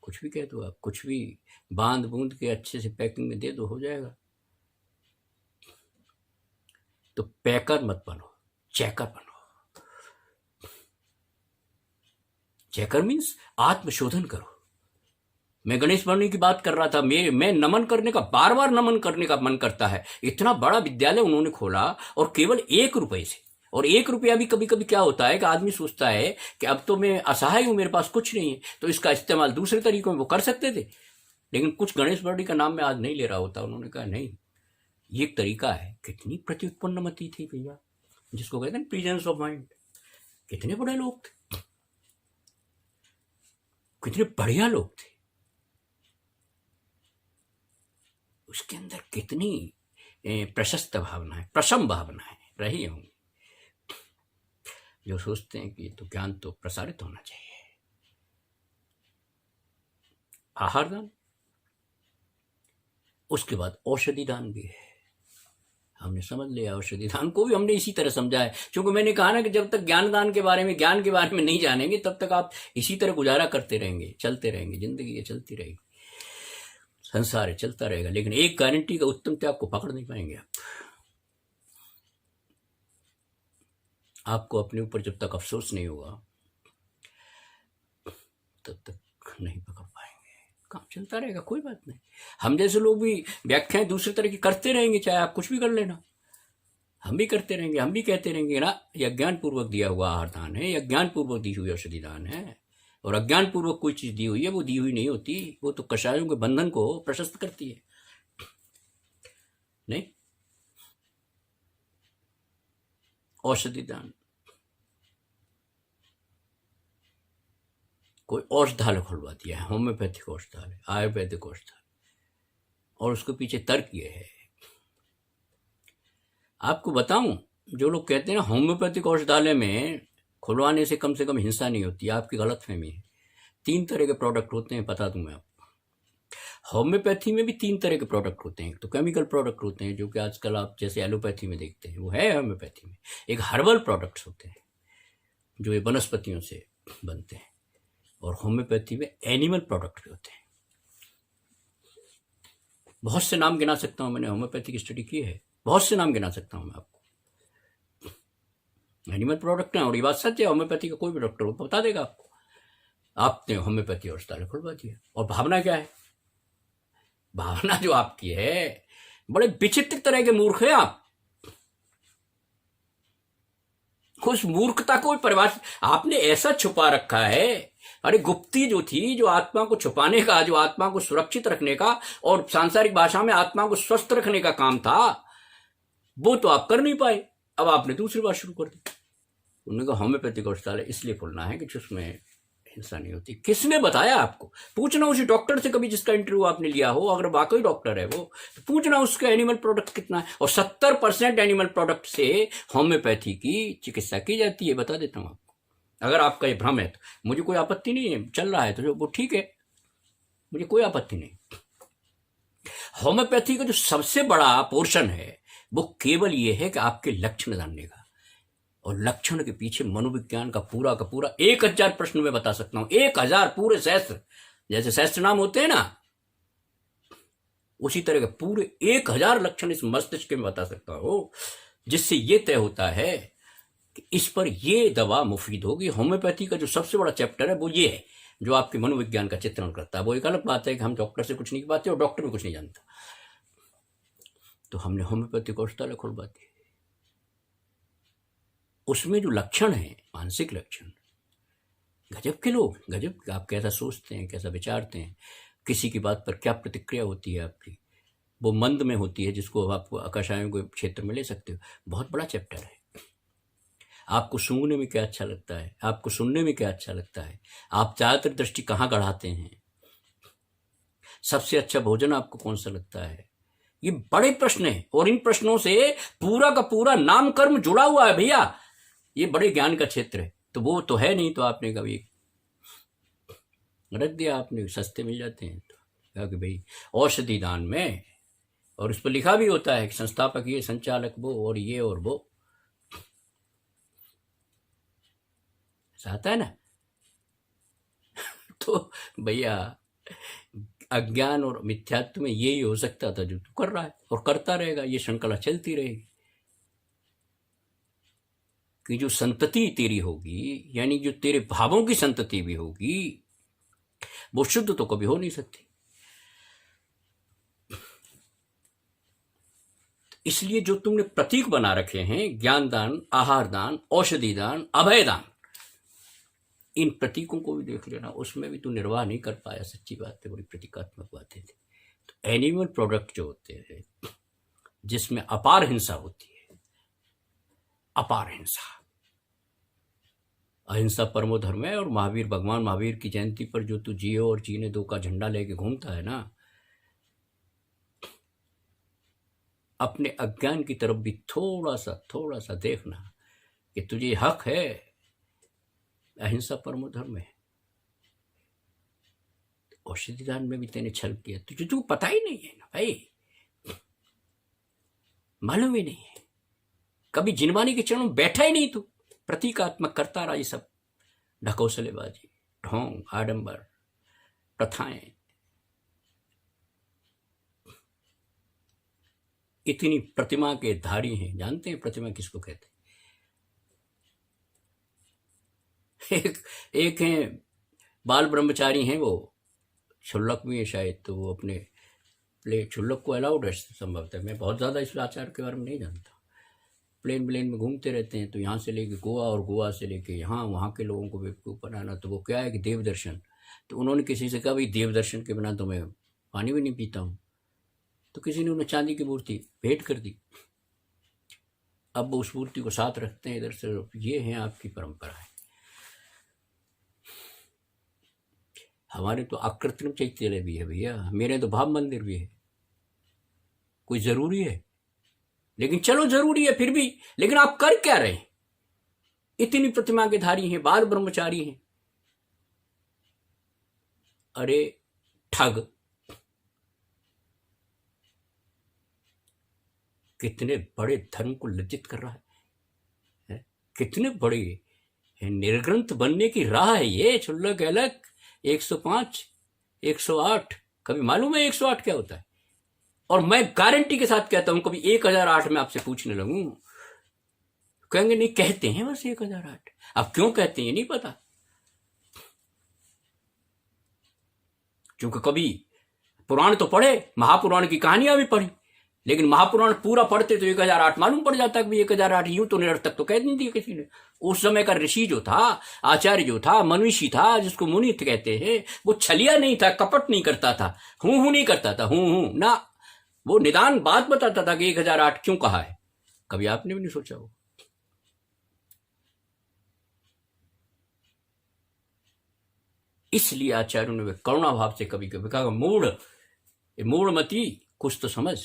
[SPEAKER 1] कुछ भी कह दो आप, कुछ भी बांध बूंद के अच्छे से पैकिंग में दे दो, हो जाएगा। तो पैकर मत बनो, चेकर बनो। चेकर मीन्स आत्मशोधन करो। मैं गणेश वर्णी की बात कर रहा था, मैं नमन करने का, बार बार नमन करने का मन करता है। इतना बड़ा विद्यालय उन्होंने खोला और केवल 1 रुपए से। और 1 रुपया भी कभी कभी क्या होता है कि आदमी सोचता है कि अब तो मैं असहाय हूं, मेरे पास कुछ नहीं है, तो इसका इस्तेमाल दूसरे तरीकों में वो कर सकते थे। लेकिन कुछ गणेश वर्णी का नाम मैं आज नहीं ले रहा होता, उन्होंने कहा नहीं, ये एक तरीका है। कितनी प्रत्युत्पन्न मति थी भैया, जिसको कहते हैं प्रेजेंस ऑफ माइंड। कितने बड़े लोग थे, कितने बढ़िया लोग थे, उसके अंदर कितनी प्रशस्त भावनाएं, प्रशम भावनाएं रही होंगी, जो सोचते हैं कि तो ज्ञान तो प्रसारित होना चाहिए। आहार दान, उसके बाद औषधि दान भी है। हमने समझ लिया, औषधि दान को भी हमने इसी तरह समझा है। क्योंकि मैंने कहा ना कि जब तक ज्ञान दान के बारे में, ज्ञान के बारे में नहीं जानेंगे, तब तक आप इसी तरह गुजारा करते रहेंगे, चलते रहेंगे, जिंदगी ये चलती रहेगी, संसार है चलता रहेगा। लेकिन एक गारंटी का उत्तम त्याग को पकड़ नहीं पाएंगे आप। आपको अपने ऊपर जब तक अफसोस नहीं होगा तब तक नहीं पकड़ पाएंगे। काम चलता रहेगा, कोई बात नहीं। हम जैसे लोग भी व्याख्याएं दूसरे तरह की करते रहेंगे, चाहे आप कुछ भी कर लेना, हम भी करते रहेंगे, हम भी कहते रहेंगे ना ये अज्ञान पूर्वक दिया हुआ आहार दान है, ये अज्ञान पूर्वक दी हुई औषधि दान है। और अज्ञान पूर्वक कोई चीज दी हुई है, वो दी हुई नहीं होती, वो तो कषायों के बंधन को प्रशस्त करती है। नहीं, औषधि दान, कोई औषधालय खुलवा दिया है, होम्योपैथिक औषधालय, आयुर्वेदिक औषधालय, और उसके पीछे तर्क ये है। आपको बताऊं, जो लोग कहते हैं ना होम्योपैथिक औषधालय में खुलवाने से कम हिंसा नहीं होती, आपकी गलतफहमी है। 3 तरह के प्रोडक्ट होते हैं, बता दूं मैं आपको। होम्योपैथी में भी 3 तरह के प्रोडक्ट होते हैं। तो केमिकल प्रोडक्ट होते हैं जो कि आजकल आप जैसे एलोपैथी में देखते हैं, वो है होम्योपैथी में। एक हर्बल प्रोडक्ट्स होते हैं जो ये वनस्पतियों से बनते हैं, और होम्योपैथी में एनिमल प्रोडक्ट भी होते हैं। बहुत से नाम गिना सकता हूं, मैंने होम्योपैथी की स्टडी की है, बहुत से नाम गिना सकता हूं मैं आपको। एनिमल प्रोडक्ट है, और ये बात सच है, होम्योपैथी का कोई भी डॉक्टर हो बता देगा आपको। आपने होम्योपैथी और अस्पताल खुलवा दिया। और भावना क्या है? भावना जो आपकी है, बड़े विचित्र तरह के मूर्ख हैं आप। उस मूर्खता को परिभाषित आपने ऐसा छुपा रखा है। अरे गुप्ती जो थी, जो आत्मा को छुपाने का, जो आत्मा को सुरक्षित रखने का और सांसारिक भाषा में आत्मा को स्वस्थ रखने का काम था, वो तो आप कर नहीं पाए। अब आपने दूसरी बात शुरू कर दी। उन्होंने कहा होम्योपैथिक अस्पताल इसलिए खोलना है कि जिसमें हिंसा नहीं होती। किसने बताया आपको? पूछना उसी डॉक्टर से कभी जिसका इंटरव्यू आपने लिया हो, अगर वाकई डॉक्टर है वो, तो पूछना उसका एनिमल प्रोडक्ट कितना है। और 70% एनिमल प्रोडक्ट से होम्योपैथी की चिकित्सा की जाती है, बता देता हूं आपको। अगर आपका ये भ्रम है तो मुझे कोई आपत्ति नहीं है, चल रहा है तो वो ठीक है, मुझे कोई आपत्ति नहीं। होम्योपैथी का जो सबसे बड़ा पोर्शन है वो केवल ये है कि आपके लक्षण जानने का, और लक्षण के पीछे मनोविज्ञान का पूरा 1000 प्रश्न में बता सकता हूं। 1000 पूरे शास्त्र, जैसे शास्त्र नाम होते हैं ना, उसी तरह के पूरे 1000 लक्षण इस मस्तिष्क में बता सकता हूं, जिससे यह तय होता है कि इस पर यह दवा मुफीद होगी। होम्योपैथी का जो सबसे बड़ा चैप्टर है वो ये है, जो आपके मनोविज्ञान का चित्रण करता है। वो एक अलग बात है कि हम डॉक्टर से कुछ नहीं पाते और डॉक्टर भी कुछ नहीं जानता। तो हमने होम्योपैथी को अस्पताल खुलवा दिया। उसमें जो लक्षण है, मानसिक लक्षण, गजब के लोग, गजब। आप कैसा सोचते हैं, कैसा विचारते हैं, किसी की बात पर क्या प्रतिक्रिया होती है आपकी, वो मंद में होती है, जिसको आप आकाशायों के क्षेत्र में ले सकते हो। बहुत बड़ा चैप्टर है। आपको सूंघने में क्या अच्छा लगता है, आपको सुनने में क्या अच्छा लगता है, आप ज्यादातर दृष्टि कहाँ गढ़ाते हैं, सबसे अच्छा भोजन आपको कौन सा लगता है, ये बड़े प्रश्न है। और इन प्रश्नों से पूरा का पूरा नाम कर्म जुड़ा हुआ है भैया। ये बड़े ज्ञान का क्षेत्र है। तो वो तो है नहीं, तो आपने कभी रख दिया, आपने सस्ते मिल जाते हैं तो कहा कि भाई औषधि दान में, और उस पर लिखा भी होता है कि संस्थापक ये, संचालक वो, और ये और वो, आता है ना। तो भैया अज्ञान और मिथ्यात्व में यही हो सकता था जो तू कर रहा है और करता रहेगा। ये श्रृंखला चलती रहेगी कि जो संतति तेरी होगी, यानी जो तेरे भावों की संतति भी होगी, वो शुद्ध तो कभी हो नहीं सकती। इसलिए जो तुमने प्रतीक बना रखे हैं, ज्ञान दान, आहार दान, औषधि दान, अभय दान, इन प्रतीकों को भी देख लेना, उसमें भी तू निर्वाह नहीं कर पाया। सच्ची बात है, बड़ी प्रतीकात्मक बातें थी। तो एनिमल प्रोडक्ट जो होते हैं, जिसमें अपार हिंसा होती है, अपार हिंसा, अहिंसा परमो धर्म है। और महावीर, भगवान महावीर की जयंती पर जो तू जियो और जीने दो का झंडा लेके घूमता है ना, अपने अज्ञान की तरफ भी थोड़ा सा देखना कि तुझे हक है। अहिंसा परमो धर्म है। औषधि दान में भी तेने छल किया, तुझे तू पता ही नहीं है ना भाई, मालूम ही नहीं है, कभी जिनवानी के चरणों में बैठा ही नहीं तू, प्रतीकात्मक करता रहा ये सब ढकोसलेबाजी, ढोंग, आडंबर, प्रथाएं। इतनी प्रतिमा के धारी हैं। जानते हैं प्रतिमा किसको कहते हैं? एक हैं बाल ब्रह्मचारी हैं, वो क्षुल्लक भी है शायद, तो वो अपने क्षुल्लक को अलाउड है संभवतः, मैं बहुत ज़्यादा इस आचार के बारे में नहीं जानता। प्लेन में घूमते रहते हैं, तो यहाँ से लेके गोवा और गोवा से लेके यहाँ, वहाँ के लोगों को बेवकूफ़ बनाना। तो वो क्या है कि देव दर्शन, तो उन्होंने किसी से कहा भाई देव दर्शन के बिना तो मैं पानी भी नहीं पीता हूँ। तो किसी ने उन्हें चांदी की मूर्ति भेंट कर दी। अब वो उस मूर्ति को साथ रखते हैं इधर से। ये है आपकी परंपरा है। हमारे तो अकृत्रिम चैत्य भी है भैया, मेरे तो भाव मंदिर भी है। कोई जरूरी है? लेकिन चलो जरूरी है फिर भी, लेकिन आप कर क्या रहे हैं? इतनी प्रतिमा के धारी हैं, बाल ब्रह्मचारी हैं, अरे ठग, कितने बड़े धर्म को लज्जित कर रहा है? कितने बड़े निर्ग्रंथ बनने की राह है ये। छुल्लक अलग 105 108, कभी मालूम है 108 क्या होता है? और मैं गारंटी के साथ कहता हूं कभी 1008 में आपसे पूछने लगूं, कहेंगे नहीं कहते हैं बस 1008। अब क्यों कहते हैं ये नहीं पता, क्योंकि कभी पुराण तो पढ़े, महापुराण की कहानियां भी पढ़ी, लेकिन महापुराण पूरा पढ़ते तो 1008 मालूम पड़ जाता कि 1008 यूं तो निरर्थक तो कह नहीं दिया किसी ने। उस समय का ऋषि जो था, आचार्य जो था, मनुष्य था, जिसको मुनि कहते हैं, वो छलिया नहीं था, कपट नहीं करता था, हूं नहीं करता था, हूं ना, वो निदान बात बताता था कि 1008 क्यों कहा है। कभी आपने भी नहीं सोचा हो। इसलिए आचार्यों ने करुणा भाव से कभी कभी कहा, मूढ़ मती कुछ तो समझ।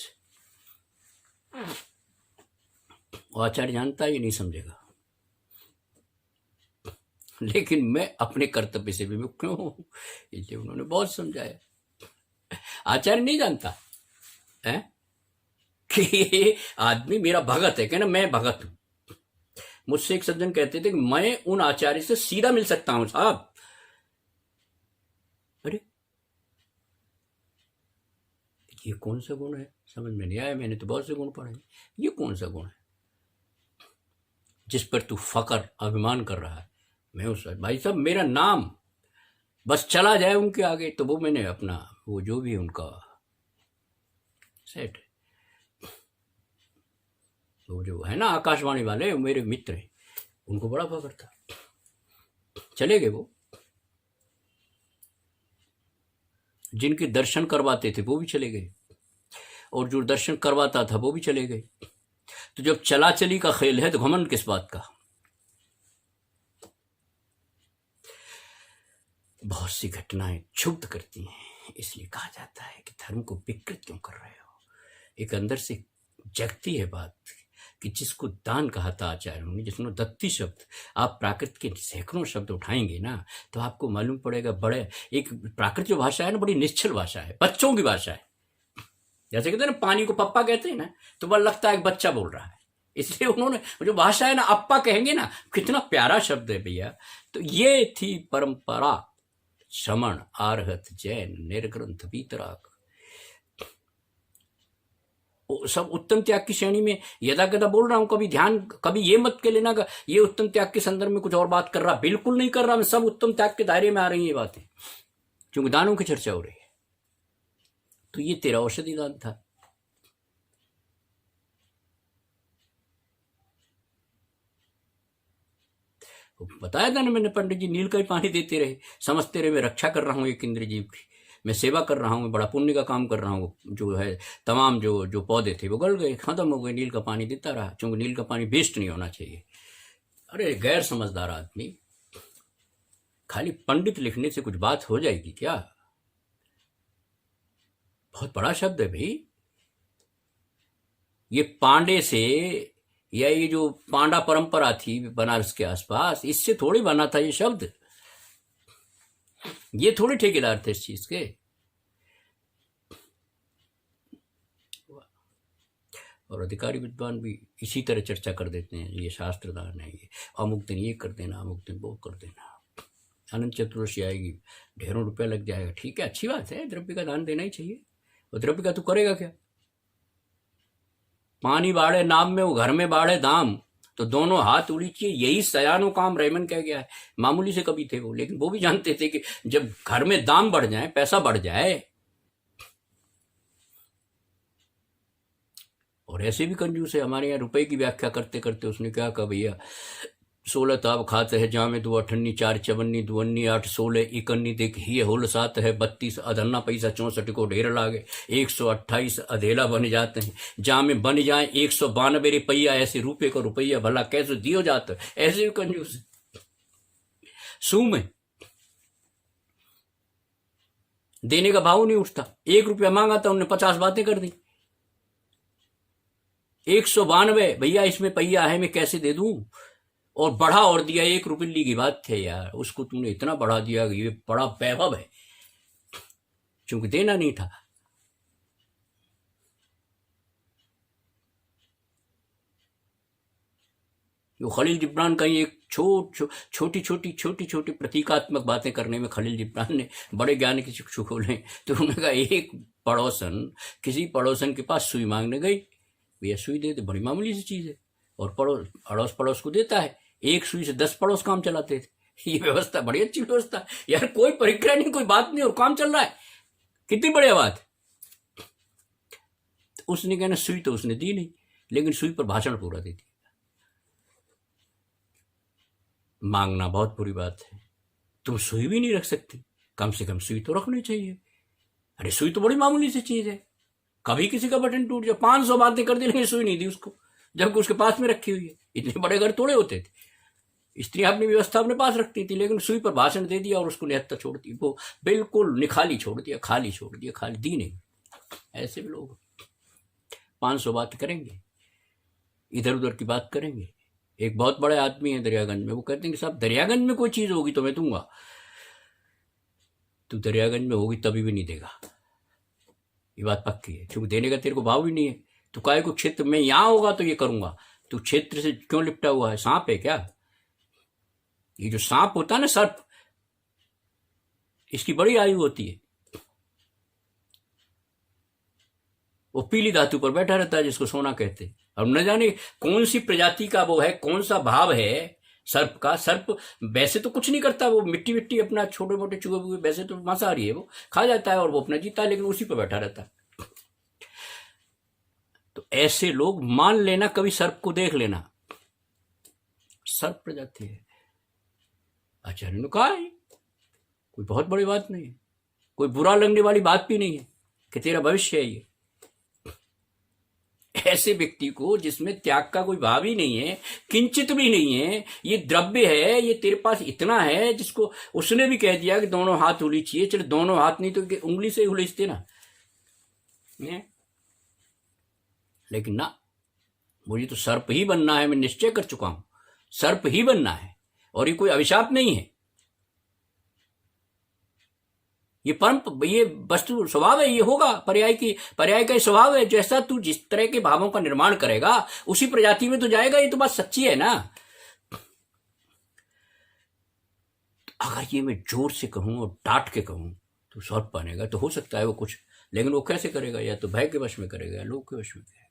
[SPEAKER 1] वो आचार्य जानता ही नहीं समझेगा, लेकिन मैं अपने कर्तव्य से भी मुक्त हूं, इसलिए उन्होंने बहुत समझाया। आचार्य नहीं जानता है कि ये आदमी मेरा भगत है, कहना मैं भगत हूं। मुझसे एक सज्जन कहते थे कि मैं उन आचार्य से सीधा मिल सकता हूं साहब। अरे ये कौन सा गुण है, समझ में नहीं आया। मैंने तो बहुत से गुण पढ़े, ये कौन सा गुण है जिस पर तू फकर अभिमान कर रहा है? मैं उस भाई साहब, मेरा नाम बस चला जाए उनके आगे तो वो मैंने अपना वो जो भी उनका सेट, वो जो है ना आकाशवाणी वाले, मेरे मित्र हैं, उनको बड़ा फकर था। चले गए वो, जिनके दर्शन करवाते थे वो भी चले गए, और जो दर्शन करवाता था वो भी चले गए। तो जब चला चली का खेल है तो घमंड किस बात का? बहुत सी घटनाएं क्षुब्ध करती हैं, इसलिए कहा जाता है कि धर्म को विकृत क्यों कर रहे हो। एक अंदर से जगती है बात कि जिसको दान कहा था आचार्यों ने, जिसने दत्ती शब्द, आप प्राकृत के सैकड़ों शब्द उठाएंगे ना तो आपको मालूम पड़ेगा, बड़े एक प्राकृत जो भाषा है ना, बड़ी निश्चल भाषा है, बच्चों की भाषा है। जैसे कहते हैं ना पानी को पप्पा कहते हैं ना, तो वह लगता है एक बच्चा बोल रहा है। इसलिए उन्होंने जो भाषा है ना, अप्पा कहेंगे ना, कितना प्यारा शब्द है भैया। तो ये थी परंपरा, श्रमण आर्हत जैन निर्ग्रंथ वीतराग, सब उत्तम त्याग की श्रेणी में यदा कदा बोल रहा हूं। कभी ध्यान, कभी ये मत के लेना ये उत्तम त्याग के संदर्भ में कुछ और बात कर रहा, बिल्कुल नहीं कर रहा मैं। सब उत्तम त्याग के दायरे में आ रही है ये बातें, क्योंकि दानों की चर्चा हो रही है। तो ये तेरा औषधि दान था। बताया था ना मैंने, पंडित जी नील का ही पानी देते रहे, समझते रहे मैं रक्षा कर रहा हूं एक इंद्र जीव की, मैं सेवा कर रहा हूं, बड़ा पुण्य का काम कर रहा हूं। जो है तमाम जो पौधे थे वो गल गए, खत्म हो गए, नील का पानी देता रहा, क्योंकि नील का पानी वेस्ट नहीं होना चाहिए। अरे गैर समझदार आदमी, खाली पंडित लिखने से कुछ बात हो जाएगी क्या? बहुत बड़ा शब्द है भाई ये। पांडे से, या ये जो पांडा परंपरा थी बनारस के आसपास, इससे थोड़ी बना था ये शब्द। ये थोड़े ठेकेदार थे इस चीज के। और अधिकारी विद्वान भी इसी तरह चर्चा कर देते हैं, ये शास्त्र दान है, ये अमुक दिन ये कर देना, अमुक दिन वो कर देना, अनंत चतुर्दशी आएगी, ढेरों रुपया लग जाएगा। ठीक है, अच्छी बात है, द्रव्य का दान देना ही चाहिए। और द्रव्य का तू करेगा क्या? पानी बाढ़े नाम में, वो घर में बाढ़े दाम, तो दोनों हाथ उड़ीचिए, यही सयानो काम रेमन कह गया है। मामूली से कभी थे वो, लेकिन वो भी जानते थे कि जब घर में दाम बढ़ जाए, पैसा बढ़ जाए। और ऐसे भी कंजूस है, हमारे यहाँ रुपए की व्याख्या करते करते उसने क्या कहा, भैया 16 ताब खाते है जामे 2 अठन्नी 4 चवन्नी 2 अन्नी 8 16 इकन्नी देख ही होल 7 है 32 अधन्ना पैसा 64 को ढेर लागे 128 अधेला बन जाते हैं, जामे बन जाए 192 रुपया, ऐसे रुपये को रुपया भला कैसे दियो जाता है। ऐसे भी कंजूस है। सू में देने का भाव नहीं उठता, 1 रुपया मांगा था, उन्होंने 50 बातें कर दी। 192 भैया इसमें पहिया है, मैं कैसे दे दूं? और बढ़ा और दिया, 1 रुपये की बात थे यार, उसको तूने इतना बढ़ा दिया कि ये बड़ा वैभव है। चूंकि देना नहीं था। जो खलील जिब्रान का ही एक छोटी छोटी प्रतीकात्मक बातें करने में खलील जिब्रान ने बड़े ज्ञान के चक्षु खोले। तो उन्होंने कहा एक पड़ोसन किसी पड़ोसन के पास सुई मांगने गई, भैया सुई दे दे, बड़ी मामूली सी चीज है, और अड़ोस पड़ोस को देता है। एक सुई से 10 पड़ोस काम चलाते थे। ये व्यवस्था बड़ी अच्छी व्यवस्था यार, कोई परिक्रिया नहीं, कोई बात नहीं, और काम चल रहा है, कितनी बढ़िया बात। तो उसने कहना सुई तो उसने दी नहीं, लेकिन सुई पर भाषण पूरा देती। मांगना बहुत बुरी बात है, तुम सुई भी नहीं रख सकती, कम से कम सुई तो रखनी चाहिए। अरे सुई तो बड़ी मामूली सी चीज है, कभी किसी का बटन टूट जाए 500 बातें कर दी, लेकिन सुई नहीं दी उसको, जबकि उसके पास में रखी हुई है। इतने बड़े घर थोड़े होते थे, स्त्री अपनी व्यवस्था अपने पास रखती थी, लेकिन सुई पर भाषण दे दिया और उसको निहत्ता छोड़ दी, वो बिल्कुल निखाली छोड़ दिया, खाली छोड़ दिया, खाली दी नहीं। ऐसे भी लोग 500 बात करेंगे, इधर उधर की बात करेंगे। एक बहुत बड़े आदमी है दरियागंज में, वो कहते हैं कि साहब दरियागंज में कोई चीज होगी तो मैं दूंगा, तू दरियागंज में होगी तभी भी नहीं देगा, ये बात पक्की है, क्योंकि देने का तेरे को भाव ही नहीं है। तो काय को क्षेत्र में यहां होगा तो ये करूंगा, तू क्षेत्र से क्यों लिपटा हुआ है? सांप है क्या? ये जो सांप होता है ना, सर्प, इसकी बड़ी आयु होती है, वो पीली धातु पर बैठा रहता है, जिसको सोना कहते हैं। और न जाने कौन सी प्रजाति का वो है, कौन सा भाव है सर्प का। सर्प वैसे तो कुछ नहीं करता, वो मिट्टी मिट्टी अपना छोटे मोटे चूहे हुए, वैसे तो मांसाहारी है, वो खा जाता है और वो अपना जीता है, लेकिन उसी पर बैठा रहता है। तो ऐसे लोग मान लेना, कभी सर्प को देख लेना, सर्प प्रजाति है। आचार्य ने कहा है, कोई बहुत बड़ी बात नहीं है, कोई बुरा लगने वाली बात भी नहीं है कि तेरा भविष्य है ये। ऐसे व्यक्ति को जिसमें त्याग का कोई भाव ही नहीं है, किंचित भी नहीं है, ये द्रव्य है, ये तेरे पास इतना है, जिसको उसने भी कह दिया कि दोनों हाथ उलीचिए, चलो दोनों हाथ नहीं तो उंगली से ही उलीचते ना, लेकिन ना, मुझे तो सर्प ही बनना है, मैं निश्चय कर चुका हूं, सर्प ही बनना है, और ये कोई अभिशाप नहीं है, ये परम, ये वस्तु स्वभाव है, ये होगा, पर्याय का स्वभाव है। जैसा तू जिस तरह के भावों का निर्माण करेगा उसी प्रजाति में तो जाएगा, ये तो बात सच्ची है ना। अगर ये मैं जोर से कहूं और डांट के कहूं तो सर्प बनेगा, तो हो सकता है वो कुछ, लेकिन वो कैसे करेगा? या तो भय के वश में करेगा या लोग के वश में करेगा।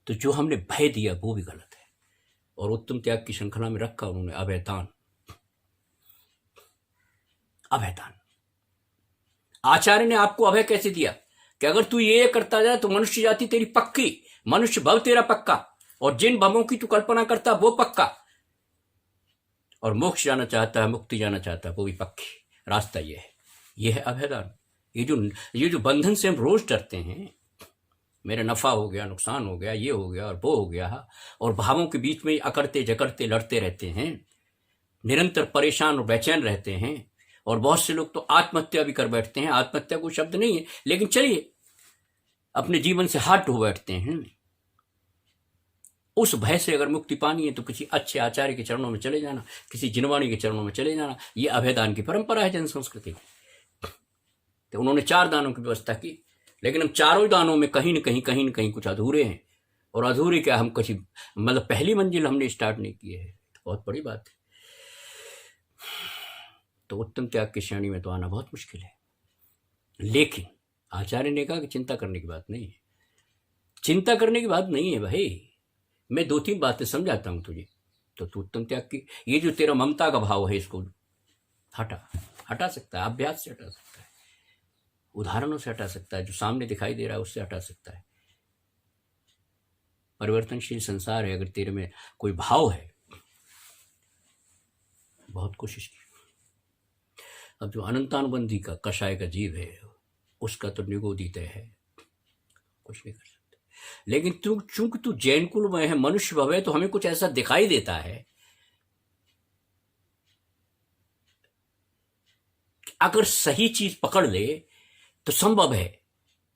[SPEAKER 1] तो जो हमने भय दिया वो भी गलत है, और उत्तम त्याग की श्रृंखला में रखा उन्होंने अभयदान। अभयदान आचार्य ने आपको अभय कैसे दिया कि अगर तू ये करता जाए तो मनुष्य जाति तेरी पक्की, मनुष्य भव तेरा पक्का, और जिन भवों की तू कल्पना करता वो पक्का, और मोक्ष जाना चाहता है, मुक्ति जाना चाहता है, वो भी पक्की। रास्ता ये है अभयदान। ये जो बंधन से हम रोज डरते हैं, मेरा नफा हो गया, नुकसान हो गया, ये हो गया और वो हो गया, और भावों के बीच में अकड़ते जकड़ते लड़ते रहते हैं, निरंतर परेशान और बेचैन रहते हैं, और बहुत से लोग तो आत्महत्या भी कर बैठते हैं। आत्महत्या कोई शब्द नहीं है, लेकिन चलिए अपने जीवन से हाथ धो बैठते हैं। उस भय से अगर मुक्ति पानी है तो किसी अच्छे आचार्य के चरणों में चले जाना, किसी जिनवाणी के चरणों में चले जाना। ये अभयदान की परंपरा है जन संस्कृति की। तो उन्होंने 4 दानों की व्यवस्था की, लेकिन हम चारों दानों में कहीं न कहीं कुछ अधूरे हैं। और अधूरे क्या, हम किसी मतलब पहली मंजिल हमने स्टार्ट नहीं की है, तो बहुत बड़ी बात है। तो उत्तम त्याग की श्रेणी में तो आना बहुत मुश्किल है। लेकिन आचार्य ने कहा कि चिंता करने की बात नहीं है, चिंता करने की बात नहीं है भाई, मैं 2-3 बातें समझाता हूं तुझे, तो तू उत्तम त्याग की, ये जो तेरा ममता का भाव है इसको हटा सकता है, अभ्यास से हटा सकता है, उदाहरणों से हटा सकता है, जो सामने दिखाई दे रहा है उससे हटा सकता है। परिवर्तनशील संसार है, अगर तेरे में कोई भाव है, बहुत कोशिश की। अब जो अनंतानुबंधी का कषाय का जीव है उसका तो निगोदित है, कुछ नहीं कर सकते। लेकिन चूंकि तू जैन कुल में है, मनुष्य भव है, तो हमें कुछ ऐसा दिखाई देता है अगर सही चीज पकड़ ले तो संभव है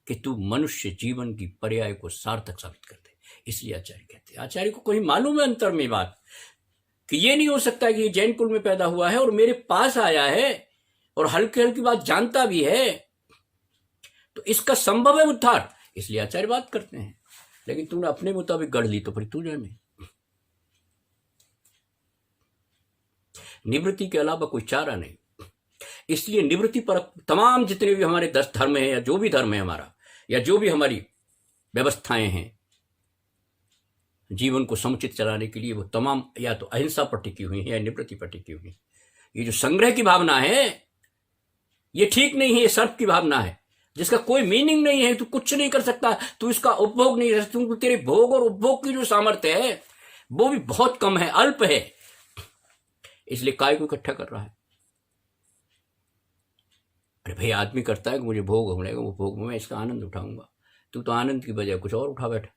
[SPEAKER 1] कि तू मनुष्य जीवन की पर्याय को सार्थक साबित कर दे। इसलिए आचार्य कहते हैं, आचार्य को कोई मालूम है अंतर में बात कि ये नहीं हो सकता कि ये जैन कुल में पैदा हुआ है और मेरे पास आया है और हल्की हल्की बात जानता भी है, तो इसका संभव है उद्धार, इसलिए आचार्य बात करते हैं। लेकिन तूने अपने मुताबिक गढ़ ली तो फिर तू जाने। निवृत्ति के अलावा कोई चारा नहीं। इसलिए निवृत्ति पर तमाम जितने भी हमारे 10 धर्म हैं, या जो भी धर्म है हमारा, या जो भी हमारी व्यवस्थाएं हैं जीवन को समुचित चलाने के लिए, वो तमाम या तो अहिंसा पर टिकी हुई है या निवृत्ति पर टिकी हुई है। ये जो संग्रह की भावना है ये ठीक नहीं है, ये सर्प की भावना है जिसका कोई मीनिंग नहीं है। तू कुछ नहीं कर सकता, तू इसका उपभोग नहीं कर सकता। तेरे भोग और उपभोग की जो सामर्थ्य है वो भी बहुत कम है, अल्प है, इसलिए काय को इकट्ठा कर रहा है। अरे भाई आदमी करता है कि मुझे भोग मिलेगा, वो भोग में मैं इसका आनंद उठाऊंगा। तू तो आनंद की बजाय कुछ और उठा बैठा,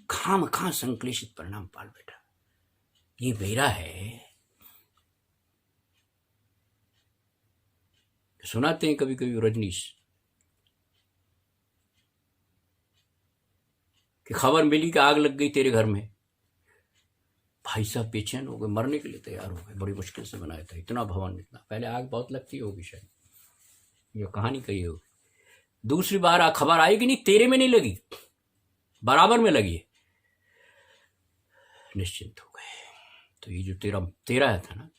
[SPEAKER 1] खाम संक्लेशित परिणाम पाल बैठा। ये मेरा है। सुनाते हैं कभी कभी रजनीश कि खबर मिली कि आग लग गई तेरे घर में। भाई साहब बेचैन हो गए, मरने के लिए तैयार हो गए। बड़ी मुश्किल से बनाया था, इतना भवन, इतना पहले आग बहुत लगती होगी शायद, ये कहानी कही होगी। दूसरी बार खबर आई कि नहीं तेरे में नहीं लगी, बराबर में लगी है। निश्चिंत हो गए। तो ये जो तेरा था ना,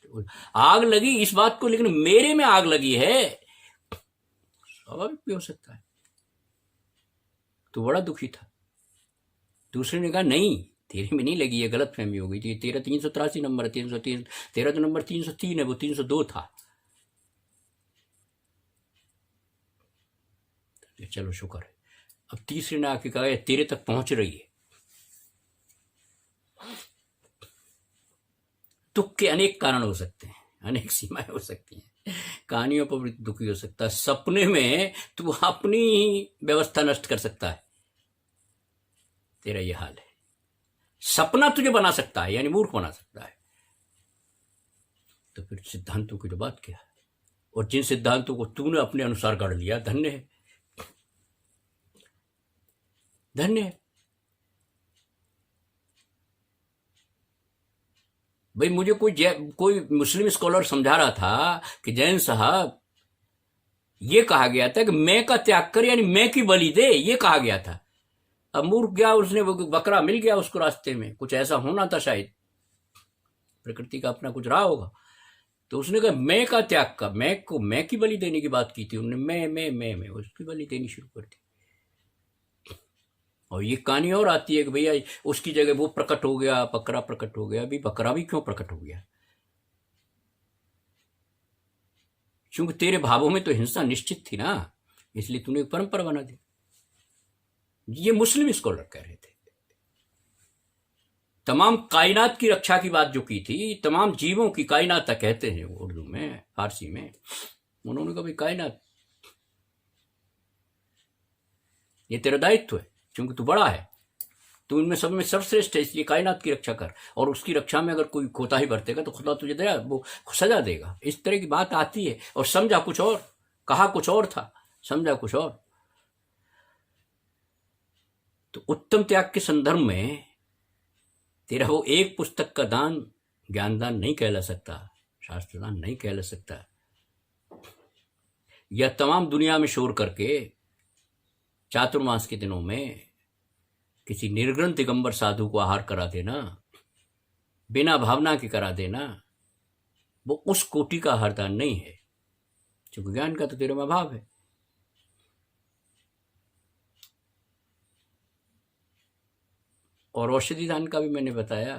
[SPEAKER 1] आग लगी इस बात को, लेकिन मेरे में आग लगी है, स्वाभाविक भी हो सकता है। तो बड़ा दुखी था। दूसरे ने कहा नहीं तेरे में नहीं लगी, है गलत फहमी हो गई थी। तेरा 383 नंबर, 303, तेरा तो नंबर 303 है, वो 302 था। चलो शुक्र है। अब तीसरे ने आके कहा तेरे तक पहुंच रही है। दुख के अनेक कारण हो सकते हैं, अनेक सीमाएं हो सकती हैं, कहानियों पर भी दुखी हो सकता है। सपने में तू अपनी व्यवस्था नष्ट कर सकता है, तेरा ये हाल है। सपना तुझे बना सकता है, यानी मूर्ख बना सकता है। तो फिर सिद्धांतों की तो बात क्या है, और जिन सिद्धांतों को तूने अपने अनुसार गढ़ लिया, धन्य है, धन्य है। भाई मुझे कोई मुस्लिम स्कॉलर समझा रहा था कि जैन साहब ये कहा गया था कि मैं का त्याग कर, यानी मैं की बलि दे, ये कहा गया था। अब मूर्ख गया, उसने बकरा मिल गया उसको रास्ते में, कुछ ऐसा होना था शायद, प्रकृति का अपना कुछ रहा होगा। तो उसने कहा मैं का त्याग का, मैं की बलि देने की बात की थी उन्होंने, मैं उसकी बलि देनी शुरू कर दी। और ये कहानी और आती है कि भैया उसकी जगह वो प्रकट हो गया, बकरा प्रकट हो गया। अभी बकरा भी क्यों प्रकट हो गया? क्योंकि तेरे भावों में तो हिंसा निश्चित थी ना, इसलिए तूने एक परंपरा बना दी। ये मुस्लिम स्कॉलर कह रहे थे। तमाम कायनात की रक्षा की बात जो की थी, तमाम जीवों की, कायनात कहते हैं उर्दू में, फारसी में, उन्होंने कहा भाई कायनात ये तेरा दायित्व है, क्योंकि तू बड़ा है, तू इनमें सब में सर्वश्रेष्ठ है, इसलिए कायनात की रक्षा कर, और उसकी रक्षा में अगर कोई कोताही बरतेगा तो खुदा तुझे दया वो सजा देगा। इस तरह की बात आती है। और समझा कुछ और, कहा कुछ और था, समझा कुछ और। तो उत्तम त्याग के संदर्भ में तेरा वो एक पुस्तक का दान ज्ञानदान नहीं कहला सकता, शास्त्रदान नहीं कहला सकता। या तमाम दुनिया में शोर करके चातुर्मास के दिनों में किसी निर्ग्रंथ दिगंबर साधु को आहार करा देना, बिना भावना के करा देना, वो उस कोटि का आहारदान नहीं है, क्योंकि ज्ञान का तो तेरे में अभाव है। और औषधि दान का भी मैंने बताया।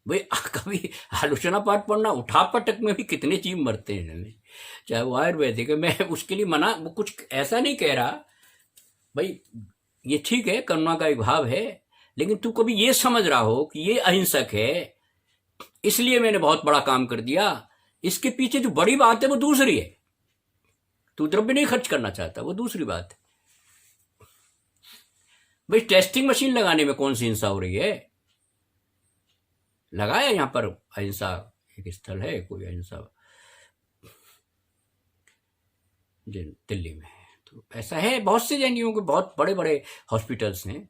[SPEAKER 1] भाई कभी आलोचना पाठ पढ़ना, उठा पटक में भी कितने जीव मरते हैं, चाहे वो आयुर्वेदिक है। मैं उसके लिए मना, वो कुछ ऐसा नहीं कह रहा भाई, ये ठीक है, करुणा का एक भाव है, लेकिन तू कभी ये समझ रहा हो कि ये अहिंसक है इसलिए मैंने बहुत बड़ा काम कर दिया, इसके पीछे जो बड़ी बात है वो दूसरी है। तू द्रव्य नहीं खर्च करना चाहता, वो दूसरी बात है। भाई टेस्टिंग मशीन लगाने में कौन सी हिंसा हो रही है? लगाया यहां पर अहिंसा, एक स्थल है कोई अहिंसा दिल्ली में, तो ऐसा है। बहुत से जैनियों के बहुत बड़े बड़े हॉस्पिटल्स हैं।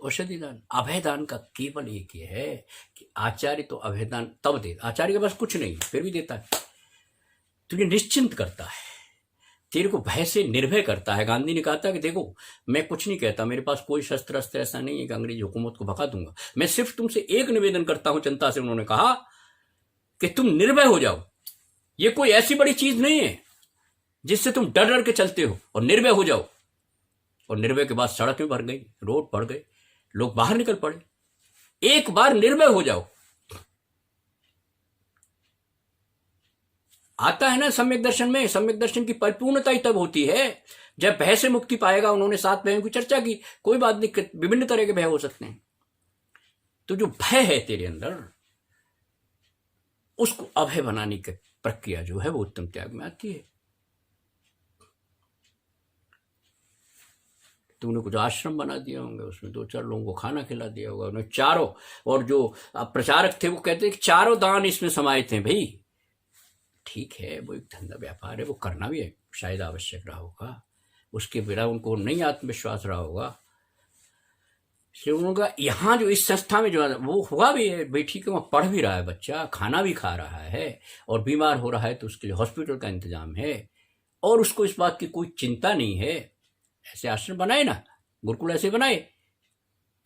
[SPEAKER 1] औषधि दान, अभय दान का केवल एक ये है कि आचार्य तो अभय दान तब देता, आचार्य के पास कुछ नहीं फिर भी देता है, तुझे निश्चिंत करता है, तेरे को भय से निर्भय करता है। गांधी ने कहा था कि देखो मैं कुछ नहीं कहता, मेरे पास कोई शस्त्र अस्त्र ऐसा नहीं है कि अंग्रेज हुकूमत को भगा दूंगा, मैं सिर्फ तुमसे एक निवेदन करता हूं जनता से, उन्होंने कहा कि तुम निर्भय हो जाओ, ये कोई ऐसी बड़ी चीज नहीं है जिससे तुम डर डर के चलते हो, और निर्भय हो जाओ। और निर्भय के बाद सड़कें भर गई, रोड भर गए, लोग बाहर निकल पड़े। एक बार निर्भय हो जाओ। आता है ना सम्यक दर्शन में, सम्यक दर्शन की परिपूर्णता ही तब होती है जब भय से मुक्ति पाएगा। उन्होंने 7 भयों की चर्चा की, कोई बात नहीं, विभिन्न तरह के भय हो सकते हैं। तो जो भय है तेरे अंदर, उसको अभय बनाने की प्रक्रिया जो है वो उत्तम त्याग में आती है। तुमने कुछ आश्रम बना दिया होंगे, उसमें 2-4 लोगों को खाना खिला दिया होगा, उन्हें चारों, और जो प्रचारक थे वो कहते हैं कि चारों दान इसमें समाये थे। भाई ठीक है, वो एक धंधा व्यापार है, वो करना भी है, शायद आवश्यक रहा होगा, उसके बिना उनको नहीं आत्मविश्वास रहा होगा, इसलिए उनका यहाँ जो इस संस्था में जो वो हुआ भी है। भाई ठीक है, वहाँ पढ़ भी रहा है बच्चा, खाना भी खा रहा है, और बीमार हो रहा है तो उसके लिए हॉस्पिटल का इंतजाम है, और उसको इस बात की कोई चिंता नहीं है। ऐसे आश्रम बनाए ना, गुरुकुल ऐसे बनाए।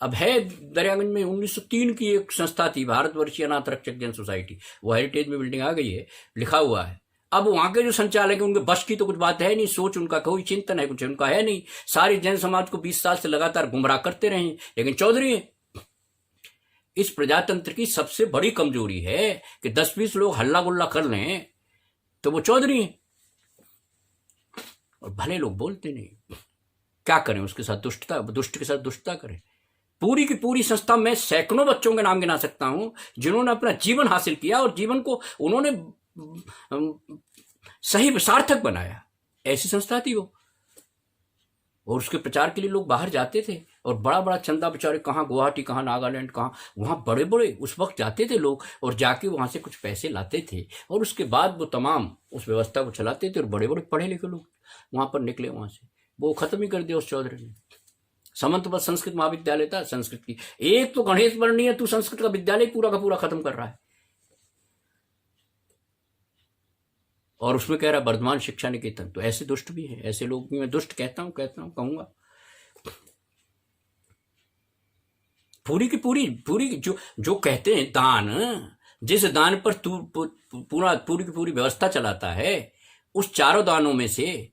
[SPEAKER 1] अब है दरियागंज में 1903 की एक संस्था थी, भारतवर्षीय अनाथ रक्षक जन सोसाइटी, वो हेरिटेज में बिल्डिंग आ गई है, लिखा हुआ है। अब वहां के जो संचालक है उनके बस की तो कुछ बात है नहीं, सोच उनका कोई चिंतन है, कुछ उनका है नहीं, सारी जैन समाज को 20 साल से लगातार गुमराह करते रहे, लेकिन चौधरी है। इस प्रजातंत्र की सबसे बड़ी कमजोरी है कि 10-20 लोग हल्ला गुल्ला कर लें तो वो चौधरी है, और भले लोग बोलते नहीं। क्या करें उसके साथ? दुष्टता, दुष्ट के साथ दुष्टता करें। पूरी की पूरी संस्था में सैकड़ों बच्चों के नाम गिना सकता हूं जिन्होंने अपना जीवन हासिल किया और जीवन को उन्होंने सही सार्थक बनाया। ऐसी संस्था थी वो, और उसके प्रचार के लिए लोग बाहर जाते थे, और बड़ा बड़ा चंदा बेचारे, कहाँ गुवाहाटी, कहाँ नागालैंड, कहाँ वहाँ बड़े बड़े उस वक्त जाते थे लोग, और जाके वहाँ से कुछ पैसे लाते थे, और उसके बाद वो तमाम उस व्यवस्था को चलाते थे, और बड़े बड़े पढ़े लिखे लोग वहाँ पर निकले। वहाँ से वो खत्म ही कर दिया उस चौधरी ने। समंतपद संस्कृत महाविद्यालय था संस्कृत की, एक तो गणेश वर्णीय, तू संस्कृत का विद्यालय पूरा का पूरा खत्म कर रहा है, और उसमें कह रहा है वर्धमान शिक्षा निकेतन। तो ऐसे दुष्ट भी है, ऐसे लोग भी मैं दुष्ट कहता हूं कहूंगा। पूरी की पूरी जो कहते हैं दान, जिस दान पर तू पूरी की पूरी व्यवस्था चलाता है, उस चारों दानों में से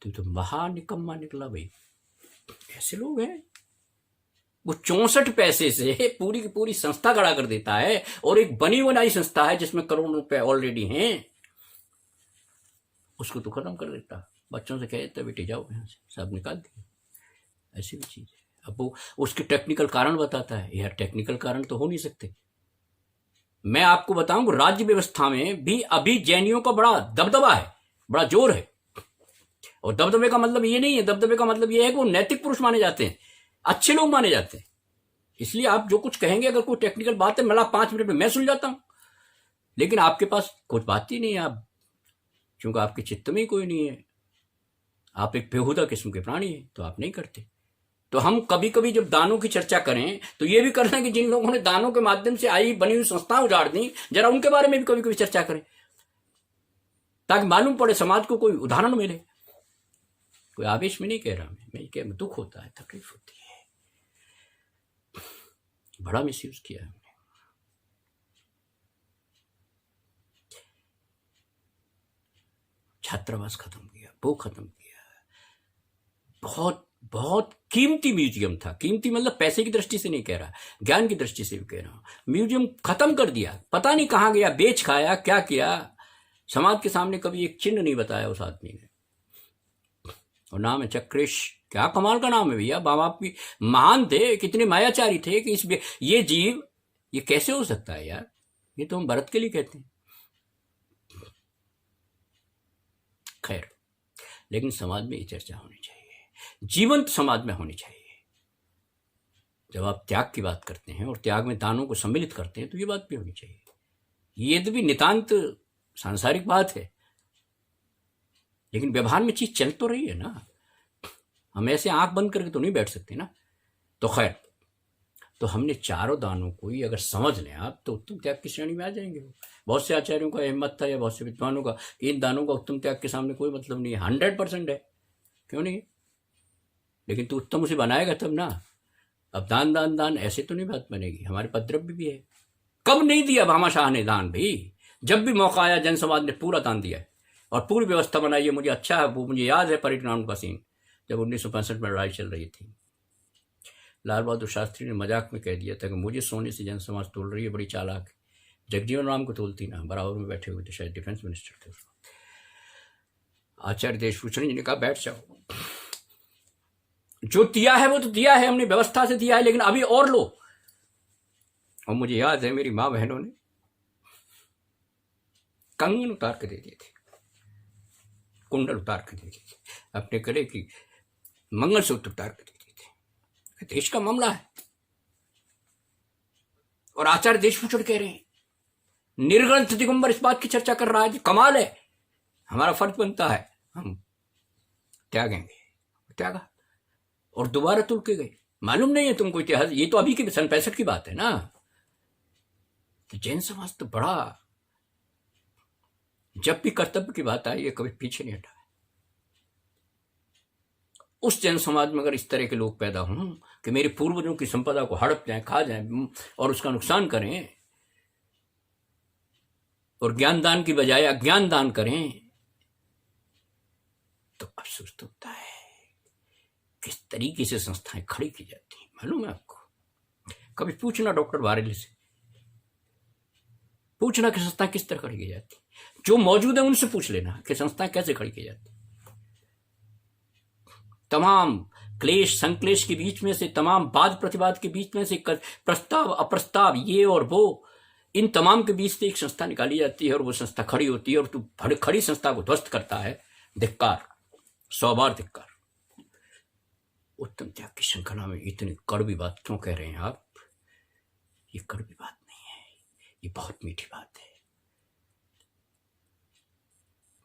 [SPEAKER 1] तू तो महानिकम्मा निकला भाई। ऐसे लोग हैं, वो 64 पैसे से पूरी की पूरी संस्था खड़ा कर देता है, और एक बनी बनाई संस्था है जिसमें करोड़ों रुपए ऑलरेडी हैं, उसको तो खत्म कर देता। बच्चों से कहते बेटे जाओ यहाँ से, सब निकाल दिए। ऐसी भी चीज है। अब वो उसके टेक्निकल कारण बताता है, यार टेक्निकल कारण तो हो नहीं सकते। मैं आपको बताऊं, राज्य व्यवस्था में भी अभी जैनियों का बड़ा दबदबा है, बड़ा जोर है, और दबदबे का मतलब ये नहीं है, दबदबे का मतलब ये है कि वो नैतिक पुरुष माने जाते हैं, अच्छे लोग माने जाते हैं। इसलिए आप जो कुछ कहेंगे, अगर कोई टेक्निकल बात है, मतलब 5 मिनट में मैं सुन जाता हूं, लेकिन आपके पास कुछ बात ही नहीं है, आप क्योंकि आपके चित्त में कोई नहीं है, आप एक बेहुदा किस्म के प्राणी हैं, तो आप नहीं करते। तो हम कभी कभी जब दानों की चर्चा करें तो ये भी करना कि जिन लोगों ने दानों के माध्यम से आई बनी हुई संस्थाएं उजाड़ दी, जरा उनके बारे में भी कभी कभी चर्चा करें, ताकि मालूम पड़े, समाज को कोई उदाहरण मिले। कोई आवेश में नहीं कह रहा मैं कह, दुख होता है, तकलीफ होती है, बड़ा मिसयूज किया हमने। छात्रावास खत्म किया, वो खत्म किया। बहुत बहुत कीमती म्यूजियम था, कीमती मतलब पैसे की दृष्टि से नहीं कह रहा, ज्ञान की दृष्टि से भी कह रहा हूं। म्यूजियम खत्म कर दिया, पता नहीं कहां गया, बेच खाया, क्या किया। समाज के सामने कभी एक चिन्ह नहीं बताया उस आदमी ने, और नाम है चक्रेश। क्या कमाल का नाम है भैया, माँ बाप भी महान थे, कितने मायाचारी थे कि ये जीव ये कैसे हो सकता है यार, ये तो हम भरत के लिए कहते हैं। खैर, लेकिन समाज में ये चर्चा होनी चाहिए, जीवंत समाज में होनी चाहिए। जब आप त्याग की बात करते हैं और त्याग में दानों को सम्मिलित करते हैं, तो ये बात भी होनी चाहिए। ये तो भी नितांत सांसारिक बात है, लेकिन व्यवहार में चीज चल तो रही है ना। हम ऐसे आंख बंद करके तो नहीं बैठ सकते ना। तो खैर, तो हमने चारों दानों को ही अगर समझ लें आप, तो उत्तम त्याग की श्रेणी में आ जाएंगे वो। बहुत से आचार्यों का हिम्मत था या बहुत से विद्वानों का, इन दानों का उत्तम त्याग के सामने कोई मतलब नहीं है, 100% है, क्यों नहीं है? लेकिन तू उत्तम उसे बनाएगा तब ना। अब दान दान दान ऐसे तो नहीं बात बनेगी। हमारे पास द्रव्य भी है। कब नहीं दिया भामाशाह ने दान भाई? जब भी मौका आया जन समाज ने पूरा दान दिया है और पूरी व्यवस्था बनाई है। मुझे अच्छा है, वो मुझे याद है परिणाम का सीन, जब 1965 में लड़ाई चल रही थी। लाल बहादुर शास्त्री ने मजाक में कह दिया था कि मुझे सोने से जन समाज तोल रही है, बड़ी चालाक है। जगजीवन राम को तोलती ना, बराबर में बैठे हुए थे, शायद डिफेंस मिनिस्टर थे उसको। आचार्य देशभूषण जी ने कहा बैठ जाओ, जो दिया है वो तो दिया है, हमने व्यवस्था से दिया है, लेकिन अभी और लो। और मुझे याद है मेरी माँ बहनों ने कंगन उतार के दे दिए थे, कुंडल उतार के दे दिए थे, अपने गले की मंगलसूत्र उतार के दे दिए थे। देश का मामला है और आचार्य देशभूषण कह रहे हैं, निर्ग्रंथ दिगंबर इस बात की चर्चा कर रहा है। कमाल है। हमारा फर्ज बनता है हम त्यागेंगे। त्यागा और दोबारा तुल के गए। मालूम नहीं है तुमको इतिहास? ये तो अभी की सन 65 की बात है ना। तो जैन समाज तो बड़ा, जब भी कर्तव्य की बात आई है कभी पीछे नहीं हटा। उस जैन समाज में अगर इस तरह के लोग पैदा हों कि मेरे पूर्वजों की संपदा को हड़प जाएं, खा जाएं और उसका नुकसान करें और ज्ञान दान की बजाय अज्ञान दान करें, तो अफसोस तो होता है। किस तरीके से संस्थाएं खड़ी की जाती हैं मालूम है आपको? कभी पूछना डॉक्टर बारेली से, पूछना कि संस्थाएं किस तरह खड़ी की जाती। जो मौजूद है उनसे पूछ लेना कि संस्थाएं कैसे खड़ी की जाती। तमाम क्लेश संक्लेश के बीच में से, तमाम वाद प्रतिवाद के बीच में से, प्रस्ताव अप्रस्ताव, ये और वो, इन तमाम के बीच से एक संस्था निकाली जाती है और वो संस्था खड़ी होती है और तू खड़ी संस्था को ध्वस्त करता है। धिक्कार, 100 बार धिक्कार। उत्तम त्याग की श्रृंखला में इतनी कड़वी बात क्यों कह रहे हैं आप? ये कड़वी बात नहीं है, ये बहुत मीठी बात है।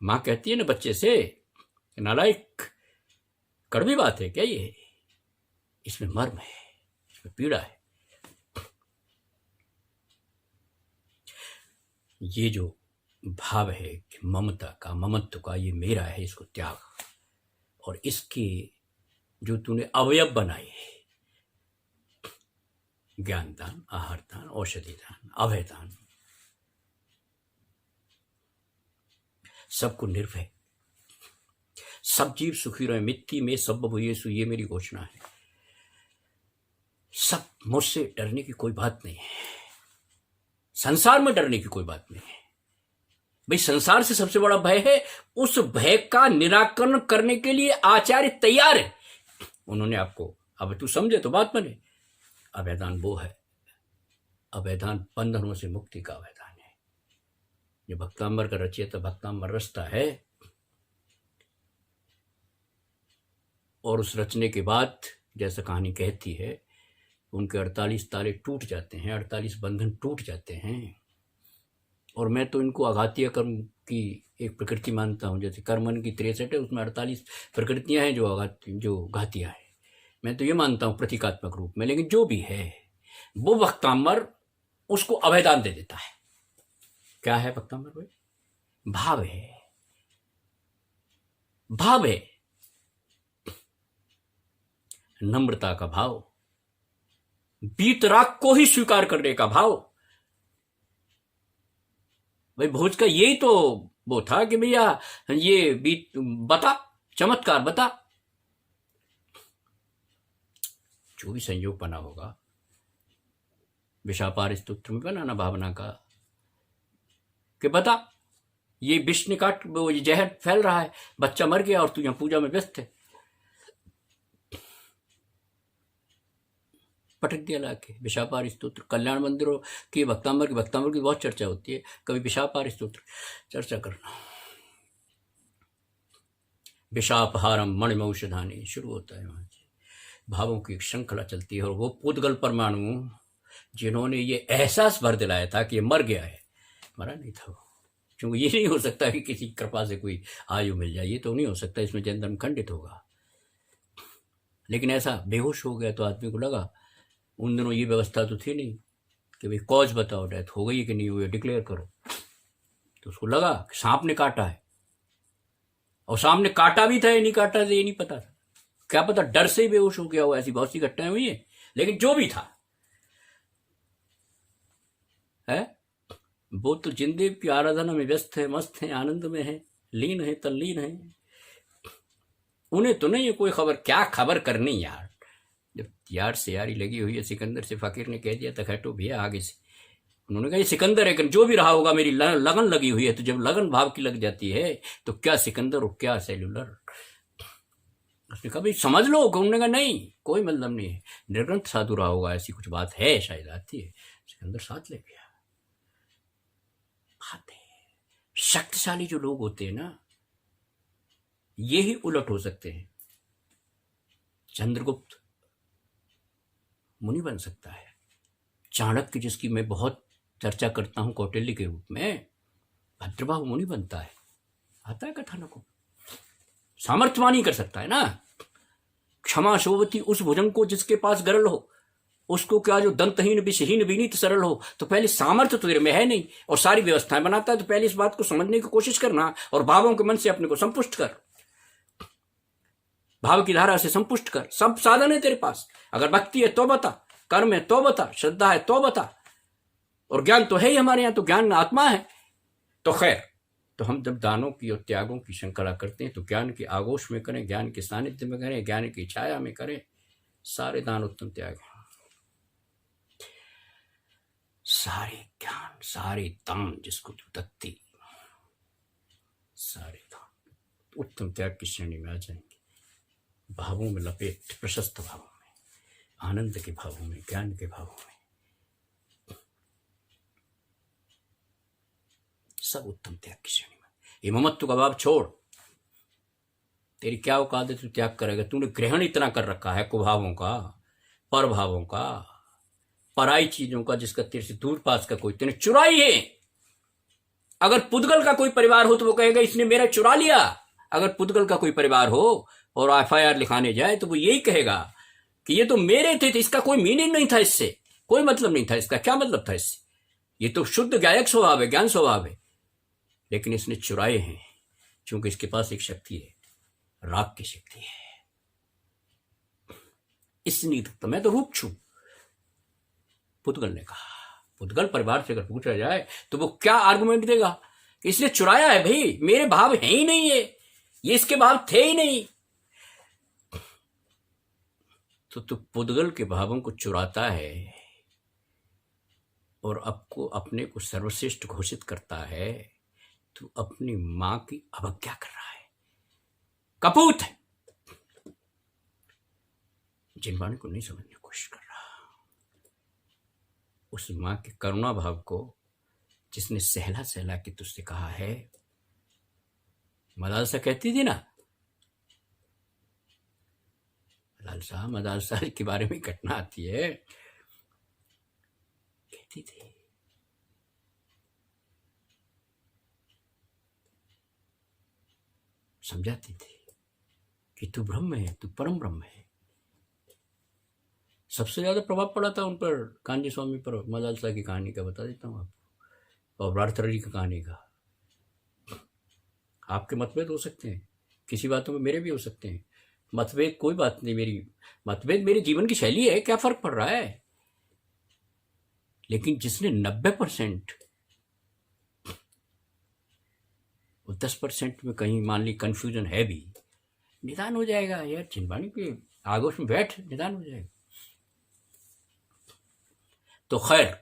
[SPEAKER 1] मां कहती है ना बच्चे से, नालायक, कड़वी बात है क्या ये? इसमें मर्म है, इसमें पीड़ा है। ये जो भाव है कि ममता का, ममत्व का, ये मेरा है, इसको त्याग। और इसके जो तूने अवयव बनाए, ज्ञान दान, आहार दान, औषधि दान, अभय दान, सबको निर्भय, सब जीव सुखी रहे, मिट्टी में सब बबुयेसु, ये मेरी घोषणा है। सब मुझसे डरने की कोई बात नहीं है, संसार में डरने की कोई बात नहीं है भाई। संसार से सबसे बड़ा भय है, उस भय का निराकरण करने के लिए आचार्य तैयार है। उन्होंने आपको, अब तू समझे तो बात बने। अभयदान वो है, अभयदान बंधनों से मुक्ति का अभयदान है। जो भक्तांबर का रचयिता भक्तांबर रचता है और उस रचने के बाद जैसा कहानी कहती है, उनके 48 ताले टूट जाते हैं, 48 बंधन टूट जाते हैं। और मैं तो इनको आघातीय कर्म की एक प्रकृति मानता हूँ। जैसे कर्मन की 63 है, उसमें 48 प्रकृतियां हैं जो घातियां हैं। मैं तो ये मानता हूँ प्रतीकात्मक रूप में। लेकिन जो भी है वो भक्तांबर उसको अभयदान दे देता है। क्या है भक्तांबर भाई? भाव है, भाव है, नम्रता का भाव, बीतराग को ही स्वीकार करने का भाव। भाई भोज का यही तो वो था कि भैया ये बीत बता, चमत्कार बता। जो भी संयोग बना होगा, विशापार स्तोत्र में बनाना भावना का कि बता, ये विष निकाट, ये जहर फैल रहा है, बच्चा मर गया और तू यहां पूजा में व्यस्त है। पटक दिया लाके विशापार स्तोत्र। कल्याण मंदिरों की भक्तांबर की बहुत चर्चा होती है, कभी विशापार स्तोत्र चर्चा करना। विशापहारम मणिमौषधानी शुरू होता है वहां से। भावों की एक श्रृंखला चलती है। और वो पुद्गल परमाणु जिन्होंने ये एहसास भर दिलाया था कि ये मर गया है, मरा नहीं था वो। क्योंकि ये नहीं हो सकता कि किसी कृपा से कोई आयु मिल जाए, ये तो नहीं हो सकता, इसमें जैन धर्म खंडित होगा। लेकिन ऐसा बेहोश हो गया तो आदमी को लगा, उन दिनों ये व्यवस्था तो थी नहीं कि भाई कॉज बताओ, डेथ हो गई कि नहीं हुई डिक्लेयर करो। तो उसको लगा कि सांप ने काटा है, और सांप ने काटा भी था या नहीं काटा था ये नहीं पता था, क्या पता डर से ही बेहोश हो गया हो, ऐसी बहुत सी घटनाएं हुई है। लेकिन जो भी था है, वो तो जिंदे की आराधना में व्यस्त है, मस्त है, आनंद में है, लीन है, तल्लीन है। उन्हें तो नहीं है कोई खबर, क्या खबर करनी यार। जब यार से यारी लगी हुई है, सिकंदर से फकीर ने कह दिया था खैटो भैया आगे से, उन्होंने कहा ये सिकंदर है, जो भी रहा होगा मेरी लगन लगी हुई है। तो जब लगन भाव की लग जाती है तो क्या सिकंदर और क्या सेल्यूलर। उसने कहा भाई समझ लो, उन्होंने कहा नहीं कोई मतलब नहीं है, निर्ग्रंथ साधु रहा होगा, ऐसी कुछ बात है शायद आती है। सिकंदर साथ ले गया। बात है शक्तिशाली जो लोग होते हैं ना, ये ही उलट हो सकते हैं। चंद्रगुप्त मुनि बन सकता है, चाणक्य जिसकी मैं बहुत चर्चा करता हूं कौटिल्य के रूप में, भद्रबाहु मुनि बनता है। आता है कथानक को, सामर्थ्यवान कर सकता है ना। क्षमा शोभती उस भुजंग को जिसके पास गरल हो, उसको क्या जो दंतहीन विषहीन विनीत सरल हो। तो पहले सामर्थ्य तो तेरे में है नहीं और सारी व्यवस्थाएं बनाता है, तो पहले इस बात को समझने की कोशिश करना और भावों के मन से अपने को संपुष्ट कर, भाव की धारा से संपुष्ट कर। सब साधन है तेरे पास, अगर भक्ति है तो बता, कर्म है तो बता, श्रद्धा है तो बता, और ज्ञान तो है ही हमारे यहाँ, तो ज्ञान आत्मा है। तो खैर, तो हम जब दानों की और त्यागों की श्रृंखला करते हैं तो ज्ञान के आगोश में करें, ज्ञान के सानिध्य में करें, ज्ञान की छाया में करें। सारे दान उत्तम त्याग हैं, सारे ज्ञान, सारे दान जिसको तत्ती, सारे दान उत्तम त्याग की श्रेणी में आ जाएंगे। भावों में लपेट, प्रशस्त भावों में, आनंद के भावों में, ज्ञान के भावों में, सब उत्तम त्याग की श्रेणी में। ये ममत्व का भाव छोड़, तेरी क्या औकात है तू त्याग करेगा। तूने ग्रहण इतना कर रखा है कुभावों का, पर भावों का, पराई चीजों का, जिसका तेरे से दूर पास का कोई तेने चुराई है। अगर पुद्गल का कोई परिवार हो तो वो कहेगा इसने मेरा चुरा लिया। अगर पुद्गल का कोई परिवार हो और FIR लिखाने जाए तो वो यही कहेगा कि ये तो मेरे थे, तो इसका कोई मीनिंग नहीं था, इससे कोई मतलब नहीं था, इसका क्या मतलब था इससे, ये तो शुद्ध गायक स्वभाव है, ज्ञान स्वभाव है, लेकिन इसने चुराए हैं क्योंकि इसके पास एक शक्ति है, राग की शक्ति है। इसलिए तो मैं तो रूप छू, पुद्गल ने कहा। पुद्गल परिवार से अगर पूछा जाए तो वो क्या आर्गुमेंट देगा कि इसने चुराया है, भाई मेरे भाव है ही नहीं, ये इसके भाव थे ही नहीं। तो तू पुद्गल के भावों को चुराता है और आपको अपने को सर्वश्रेष्ठ घोषित करता है। तू अपनी मां की अवज्ञा कर रहा है, कपूत है। जिन वाणी को नहीं समझने की कोशिश कर रहा, उस मां के करुणा भाव को जिसने सहला सहला के तुझसे कहा है। मदालसा कहती थी ना, मदालसा के बारे में घटना आती है, कहती थी समझाती थी कि तू ब्रह्म है, तू परम ब्रह्म है। सबसे ज्यादा प्रभाव पड़ा था उन पर, कांजी स्वामी पर। मदालसा की कहानी का बता देता हूँ आपको, और भ्रातृहरि की कहानी का। आपके मतभेद हो सकते हैं, किसी बातों में मेरे भी हो सकते हैं, मतभेद कोई बात नहीं, मेरी मतभेद मेरे जीवन की शैली है, क्या फर्क पड़ रहा है। लेकिन जिसने 90% 10% में कहीं मान ली कंफ्यूजन है भी, निदान हो जाएगा यार। चिंबानी के आगोश में बैठ, निदान हो जाएगा। तो खैर,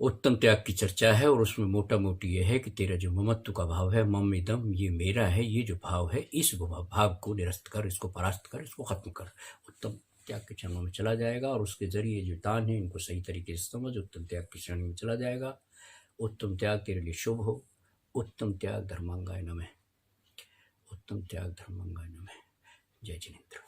[SPEAKER 1] उत्तम त्याग की चर्चा है और उसमें मोटा मोटी यह है कि तेरा जो ममत्व का भाव है, मम इदम, ये मेरा है, ये जो भाव है, इस भाव को निरस्त कर, इसको परास्त कर, इसको खत्म कर। उत्तम त्याग के चरणों में चला जाएगा और उसके जरिए जो दान है इनको सही तरीके से समझ, उत्तम त्याग की श्रेणी में चला जाएगा। उत्तम त्याग तेरे लिए शुभ हो। उत्तम त्याग धर्मांगाय नमः। उत्तम त्याग धर्मांगाय नमः। जय जिनेन्द्र।